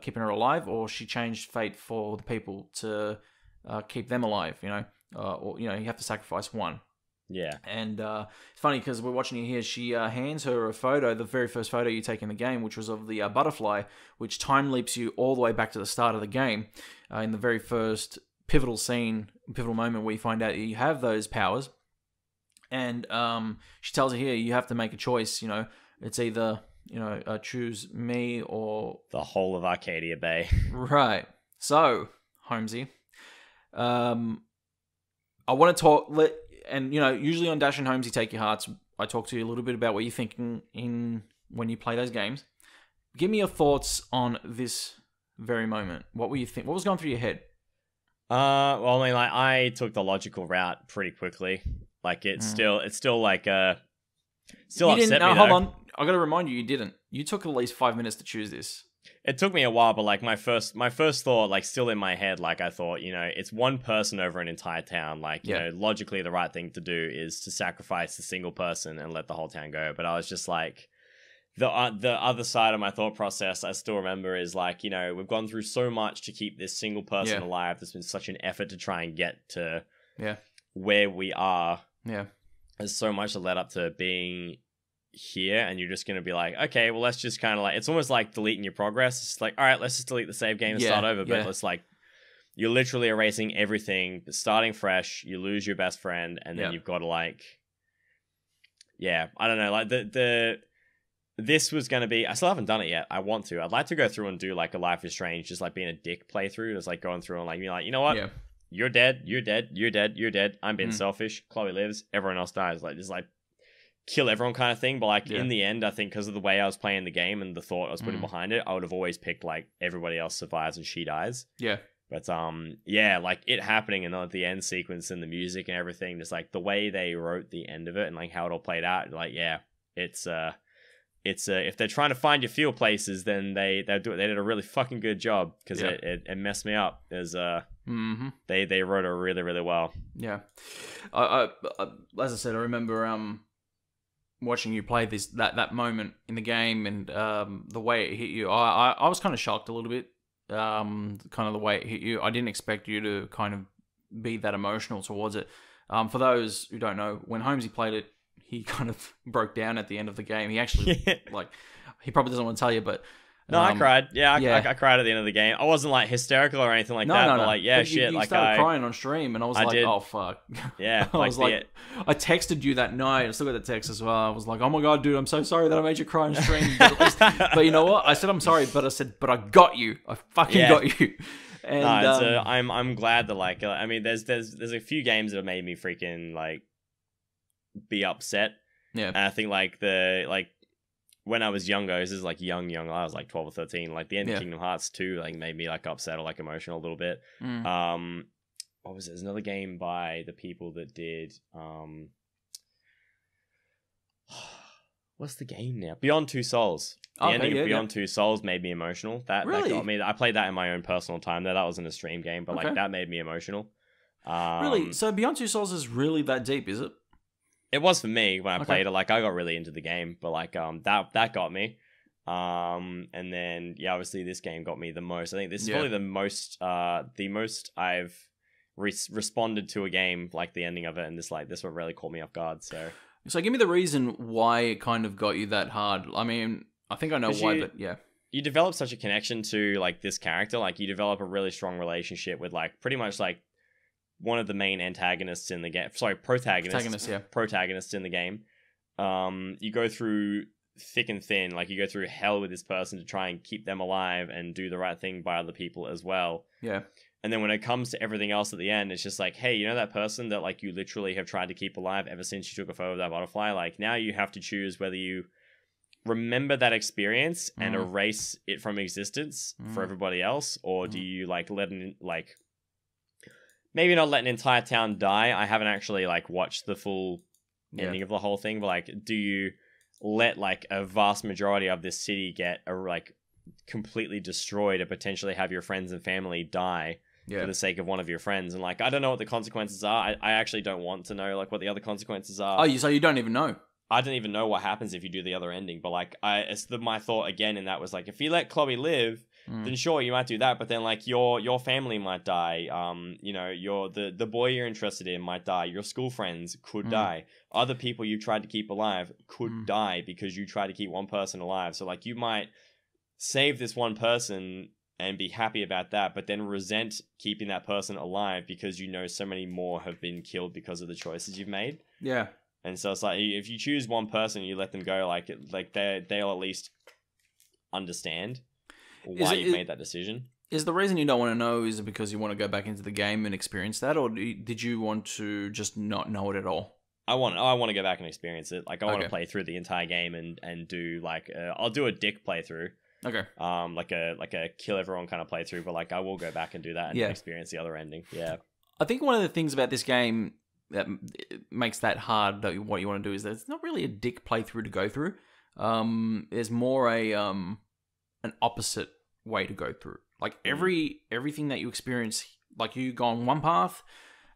keeping her alive, or she changed fate for the people to keep them alive, or you have to sacrifice one. Yeah. And it's funny because we're watching it here. She hands her a photo, the very first photo you take in the game, which was of the butterfly, which time leaps you all the way back to the start of the game. In the very first pivotal moment where you find out you have those powers. And she tells her here, you have to make a choice. It's either, choose me or... the whole of Arcadia Bay. Right. So, Holmesy, I want to talk. And usually on Dash and Holmesy Take Your Hearts, I talk to you a little bit about what you're thinking when you play those games. Give me your thoughts on this very moment. What were you think? What was going through your head? Well, I mean, like, I took the logical route pretty quickly. Like, it's still like still you upset didn't, me. Hold on, I got to remind you, you didn't. You took at least 5 minutes to choose this. It took me a while, but like my first thought, like still in my head, like I thought, it's one person over an entire town. Like, logically, the right thing to do is to sacrifice a single person and let the whole town go. But I was just like, the other side of my thought process, I still remember, is like, we've gone through so much to keep this single person alive. There's been such an effort to try and get to where we are. Yeah, there's so much to led up to being here, and you're just going to be like, okay, well, let's just kind of like, it's almost like deleting your progress. It's like, all right, let's just delete the save game and start over. But it's like, you're literally erasing everything, starting fresh. You lose your best friend, and then you've got to like, I don't know, like this was going to be, I still haven't done it yet. I want to. I'd like to go through and do like a Life is Strange, just like being a dick playthrough. Just like going through and like, you know what? You're dead. You're dead. You're dead. You're dead. I'm being selfish. Chloe lives. Everyone else dies. Like, just like kill everyone kind of thing. But like in the end, I think because of the way I was playing the game and the thought I was putting behind it, I would have always picked like everybody else survives and she dies. Yeah. But like it happening and the end sequence and the music and everything, just like the way they wrote the end of it and like how it all played out, like it's if they're trying to find your feel places, then they did a really fucking good job, because it messed me up. There's they wrote it really, really well. Yeah, I as I said, I remember watching you play that moment in the game, and the way it hit you. I was kind of shocked a little bit. Kind of the way it hit you. I didn't expect you to kind of be that emotional towards it. For those who don't know, when Holmesy played it, he kind of broke down at the end of the game. He actually, like, he probably doesn't want to tell you, but... No, I cried. Yeah, I cried at the end of the game. I wasn't, like, hysterical or anything like that, but, like, but shit. You started crying on stream, and I was like, oh, fuck. Yeah. I was like, I texted you that night. I still got the text as well. I was like, oh my God, dude, I'm so sorry that I made you cry on stream. But you know what? I said, I'm sorry, but I got you. I fucking got you. And, I'm glad that, like, I mean, there's a few games that have made me freaking, like, be upset. Yeah. And I think when I was younger, this is like young, I was like 12 or 13, like the end of Kingdom Hearts 2 like made me like upset or like emotional a little bit. What was it? There's another game by the people that did what's the game now? Beyond Two Souls. The ending of Beyond Two Souls made me emotional. That got me. I played that in my own personal time there. That wasn't a stream game, but like that made me emotional. Really? So Beyond Two Souls is really that deep, is it? It was for me when I played it. Like, I got really into the game, but like that got me. And then obviously this game got me the most. I think this is probably the most I've responded to a game, like the ending of it, and this what really caught me off guard. So give me the reason why it kind of got you that hard. I mean, I think I know why, but you develop such a connection to like this character. Like, you develop a really strong relationship with like pretty much like one of the main antagonists in the game. Sorry, protagonists in the game. You go through thick and thin. Like, you go through hell with this person to try and keep them alive and do the right thing by other people as well. Yeah. And then when it comes to everything else at the end, it's just like, hey, you know that person that like you literally have tried to keep alive ever since you took a photo of that butterfly? Like, now you have to choose whether you remember that experience and erase it from existence for everybody else, or do you like let it like... Maybe not let an entire town die. I haven't actually like watched the full ending of the whole thing, but like, do you let like a vast majority of this city get like completely destroyed, or potentially have your friends and family die for the sake of one of your friends? And like, I don't know what the consequences are. I actually don't want to know like what the other consequences are. Oh, so you don't even know? I don't even know what happens if you do the other ending. But like, my thought again in that was like, if you let Chloe live, then sure, you might do that, but then like your family might die. The boy you're interested in might die. Your school friends could die. Other people you tried to keep alive could die because you tried to keep one person alive. So like, you might save this one person and be happy about that, but then resent keeping that person alive because you know so many more have been killed because of the choices you've made. Yeah. And so it's like, if you choose one person, you let them go, they'll at least understand why you've made that decision. Is the reason you don't want to know is it because you want to go back into the game and experience that, or did you want to just not know it at all? I want to go back and experience it. Like I want to play through the entire game and do like I'll do a dick playthrough. Okay. Like a kill everyone kind of playthrough, but like I will go back and do that and experience the other ending. Yeah. I think one of the things about this game that makes that hard, that what you want to do, is that it's not really a dick playthrough to go through. There's more an opposite way to go through. Like everything that you experience, like you go on one path,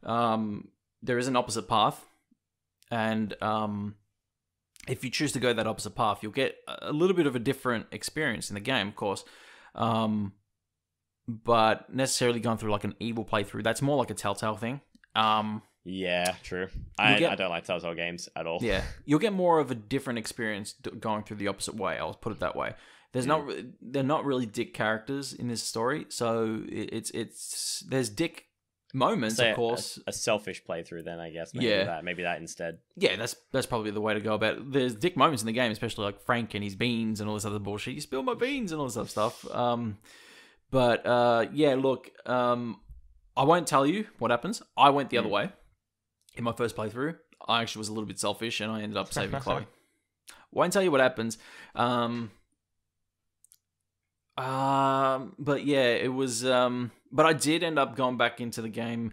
there is an opposite path, and if you choose to go that opposite path, you'll get a little bit of a different experience in the game, of course. But necessarily going through like an evil playthrough, that's more like a Telltale thing. Yeah, true. I don't like Telltale games at all. Yeah, you'll get more of a different experience going through the opposite way. I'll put it that way. They're not really dick characters in this story, so there's dick moments, of course. A selfish playthrough, then I guess. Maybe that instead. Yeah, that's probably the way to go about it. There's dick moments in the game, especially like Frank and his beans and all this other bullshit. You spilled my beans and all this other stuff. Yeah, look, I won't tell you what happens. I went the other way in my first playthrough. I actually was a little bit selfish, and I ended up saving Chloe. Won't tell you what happens. But yeah, it was, but I did end up going back into the game.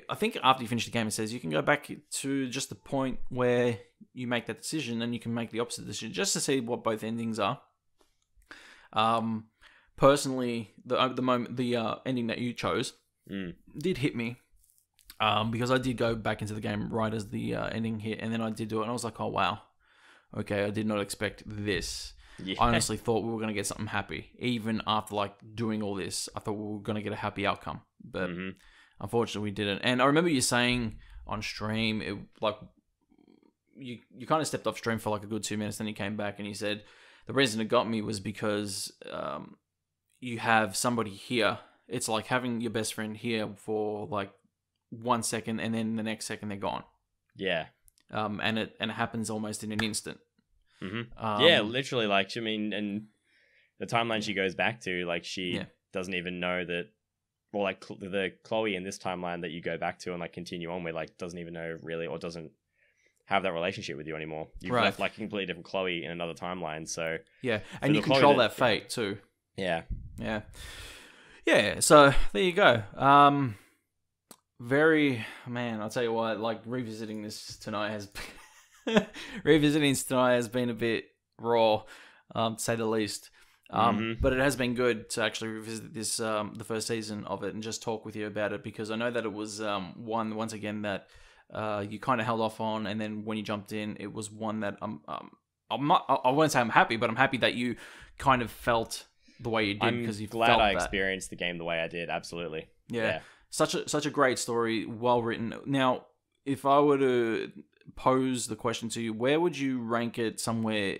I think after you finish the game, it says you can go back to just the point where you make that decision, and you can make the opposite decision just to see what both endings are. Personally, the ending that you chose did hit me, because I did go back into the game right as the ending hit, and then I did do it, and I was like, oh wow, okay, I did not expect this. Yeah. I honestly thought we were going to get something happy. Even after like doing all this, I thought we were going to get a happy outcome. But unfortunately we didn't. And I remember you saying on stream, you kind of stepped off stream for like a good 2 minutes, then you came back and you said the reason it got me was because you have somebody here. It's like having your best friend here for like 1 second, and then the next second they're gone. Yeah. And it happens almost in an instant. Yeah, literally, like, I mean, and the timeline she goes back to, like, she doesn't even know that, or like the Chloe in this timeline that you go back to and like continue on with, like, doesn't even know really, or doesn't have that relationship with you anymore. You've left like a completely different Chloe in another timeline, so yeah, and you control that fate too. Yeah. So there you go. I'll tell you what, like revisiting this tonight has been a bit raw, to say the least. But it has been good to actually revisit this, the first season of it, and just talk with you about it, because I know that it was once again that you kind of held off on, and then when you jumped in, it was one that I won't say I'm happy, but I'm happy that you kind of felt the way you did, because you glad felt I experienced the game the way I did. Absolutely. Yeah. Such a great story, well written. Now, if I were to pose the question to you, where would you rank it somewhere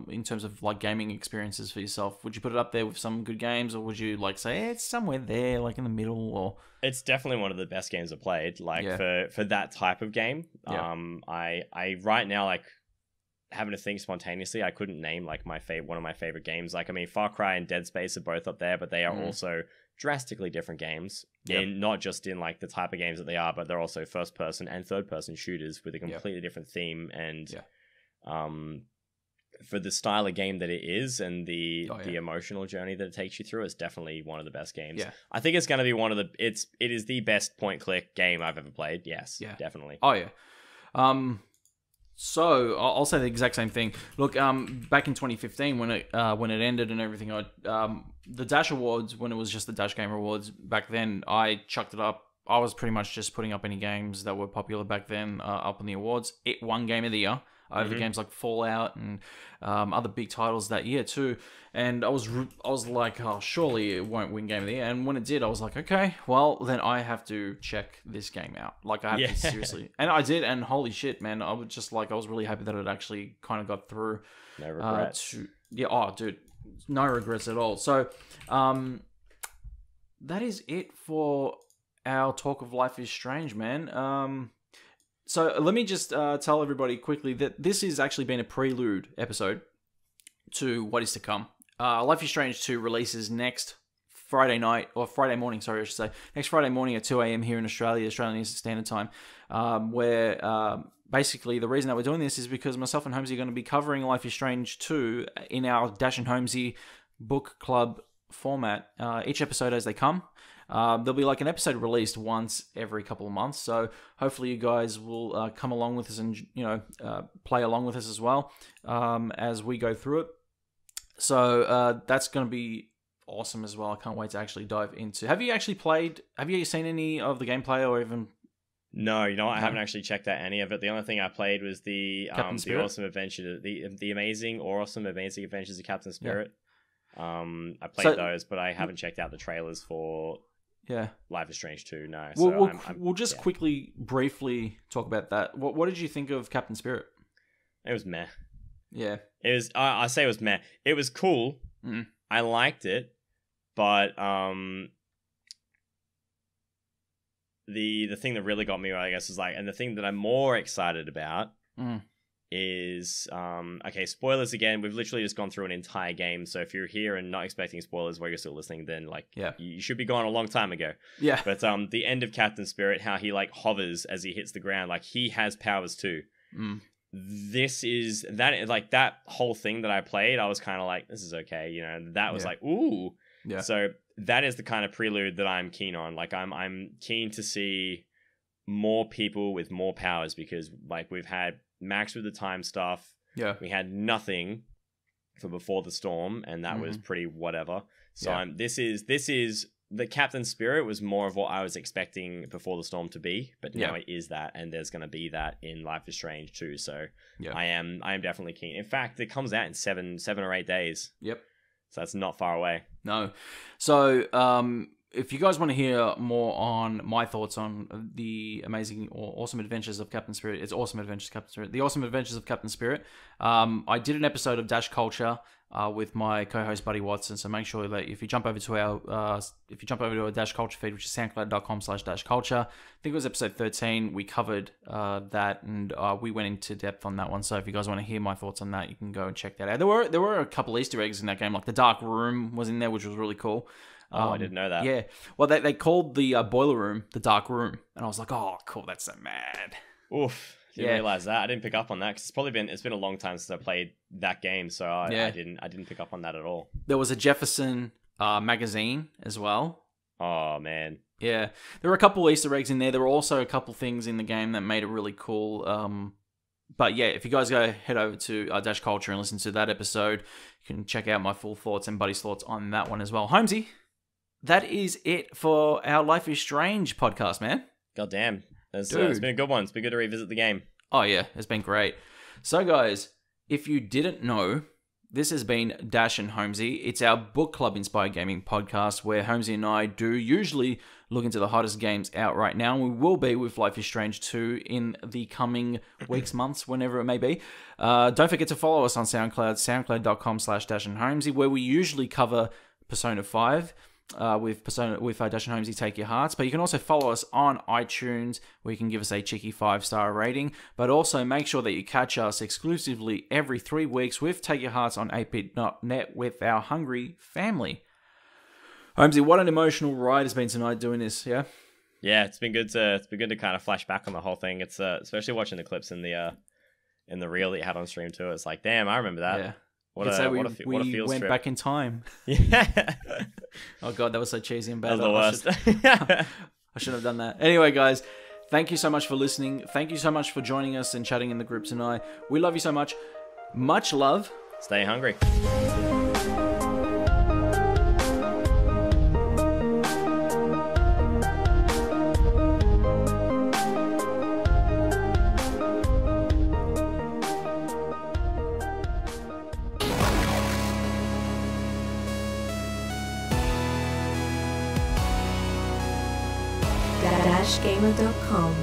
in terms of like gaming experiences for yourself? Would you put it up there with some good games, or would you like say it's somewhere there, like in the middle? Or it's definitely one of the best games I've played, like for that type of game. I right now, like, having to think spontaneously, I couldn't name like one of my favorite games. Like, I mean, Far Cry and Dead Space are both up there, but they are also drastically different games. In not just in like the type of games that they are, but they're also first person and third person shooters with a completely different theme, and for the style of game that it is, and the emotional journey that it takes you through, it's definitely one of the best games. I think it's going to be it is the best point click game I've ever played. Yes, definitely. So I'll say the exact same thing. Look, back in 2015 when it ended and everything, the Dash Awards, when it was just the Dash Game Awards back then, I chucked it up. I was pretty much just putting up any games that were popular back then up in the awards. It won Game of the Year over games like Fallout and other big titles that year too. And I was like, oh, surely it won't win Game of the Year. And when it did, I was like, okay, well then I have to check this game out. Like I have to seriously, and I did. And holy shit, man, I was really happy that it actually kind of got through. No regrets. No regrets at all. So that is it for our talk of Life is Strange, man. So let me just tell everybody quickly that this has actually been a prelude episode to what is to come. Life is Strange 2 releases next Friday night, or Friday morning, sorry, I should say. Next Friday morning at 2 a.m. here in Australia, Australian Eastern Standard Time, where basically the reason that we're doing this is because myself and Holmesy are going to be covering Life is Strange 2 in our Dash and Holmesy book club format, each episode as they come. There'll be like an episode released once every couple of months, so hopefully you guys will come along with us and play along with us as well as we go through it. So that's going to be awesome as well. I can't wait to actually dive into. Have you seen any of the gameplay or even? No, I haven't actually checked out any of it. The only thing I played was the awesome adventure, the amazing or awesome amazing adventures of Captain Spirit. Yeah. I played those, but I haven't checked out the trailers for Life is Strange 2. No, we'll just quickly, briefly talk about that. What did you think of Captain Spirit? It was meh. Yeah, it was. I say it was meh. It was cool. I liked it, but the thing that really got me, I guess, is and the thing that I'm more excited about is okay, spoilers again. We've literally just gone through an entire game, so if you're here and not expecting spoilers while you're still listening, then you should be gone a long time ago. Yeah. But the end of Captain Spirit, how he hovers as he hits the ground, he has powers too. This is that whole thing that I played, I was kind of this is okay, that was ooh. Yeah. So that is the kind of prelude that I'm keen on. I'm keen to see more people with more powers, because we've had Max with the time stuff. Yeah. We had nothing for Before the Storm, and that was pretty whatever. So this is the Captain Spirit was more of what I was expecting Before the Storm to be, but now it is that, and there's going to be that in Life is Strange too. So I am definitely keen. In fact, it comes out in 7 or 8 days. Yep. So that's not far away. No. So if you guys want to hear more on my thoughts on the amazing or awesome adventures of Captain Spirit, it's Awesome Adventures of Captain Spirit. The Awesome Adventures of Captain Spirit. I did an episode of Dash Culture with my co-host Buddy Watson. So make sure that if you jump over to our Dash Culture feed, which is soundcloud.com/Dash Culture, I think it was episode 13. We covered that, and we went into depth on that one. So if you guys want to hear my thoughts on that, you can go and check that out. There were a couple Easter eggs in that game, like the Dark Room was in there, which was really cool. I didn't know that. Yeah. Well, they called the boiler room the Dark Room, and I was like, oh, cool, that's so mad. Oof. Didn't realize that. I didn't pick up on that, because it's been a long time since I played that game, so I didn't pick up on that at all. There was a Jefferson magazine as well. Oh man. Yeah. There were a couple Easter eggs in there. There were also a couple things in the game that made it really cool. But yeah, if you guys head over to Dash Culture and listen to that episode, you can check out my full thoughts and Buddy's thoughts on that one as well. Holmesy, that is it for our Life is Strange podcast, man. God damn. It's been a good one. It's been good to revisit the game. Oh yeah, it's been great. So guys, if you didn't know, this has been Dash and Holmesy. It's our book club inspired gaming podcast where Holmesy and I do usually look into the hottest games out right now. And we will be with Life is Strange 2 in the coming weeks, months, whenever it may be. Don't forget to follow us on SoundCloud, soundcloud.com/Dash and Holmesy, where we usually cover Persona 5. With Dash and Holmesy Take Your Hearts, but you can also follow us on iTunes, where you can give us a cheeky 5-star rating, but also make sure that you catch us exclusively every 3 weeks with Take Your Hearts on 8bit.net with our hungry family. Holmesy, what an emotional ride has been tonight doing this, yeah? Yeah, it's been good to kind of flash back on the whole thing. It's especially watching the clips in the reel that you had on stream too. It's damn, I remember that. Yeah. We went back in time. Yeah. Oh god, that was so cheesy and bad. That was the worst. I shouldn't have done that. Anyway, guys, thank you so much for listening. Thank you so much for joining us and chatting in the group tonight. We love you so much. Much love. Stay hungry. dashgamer.com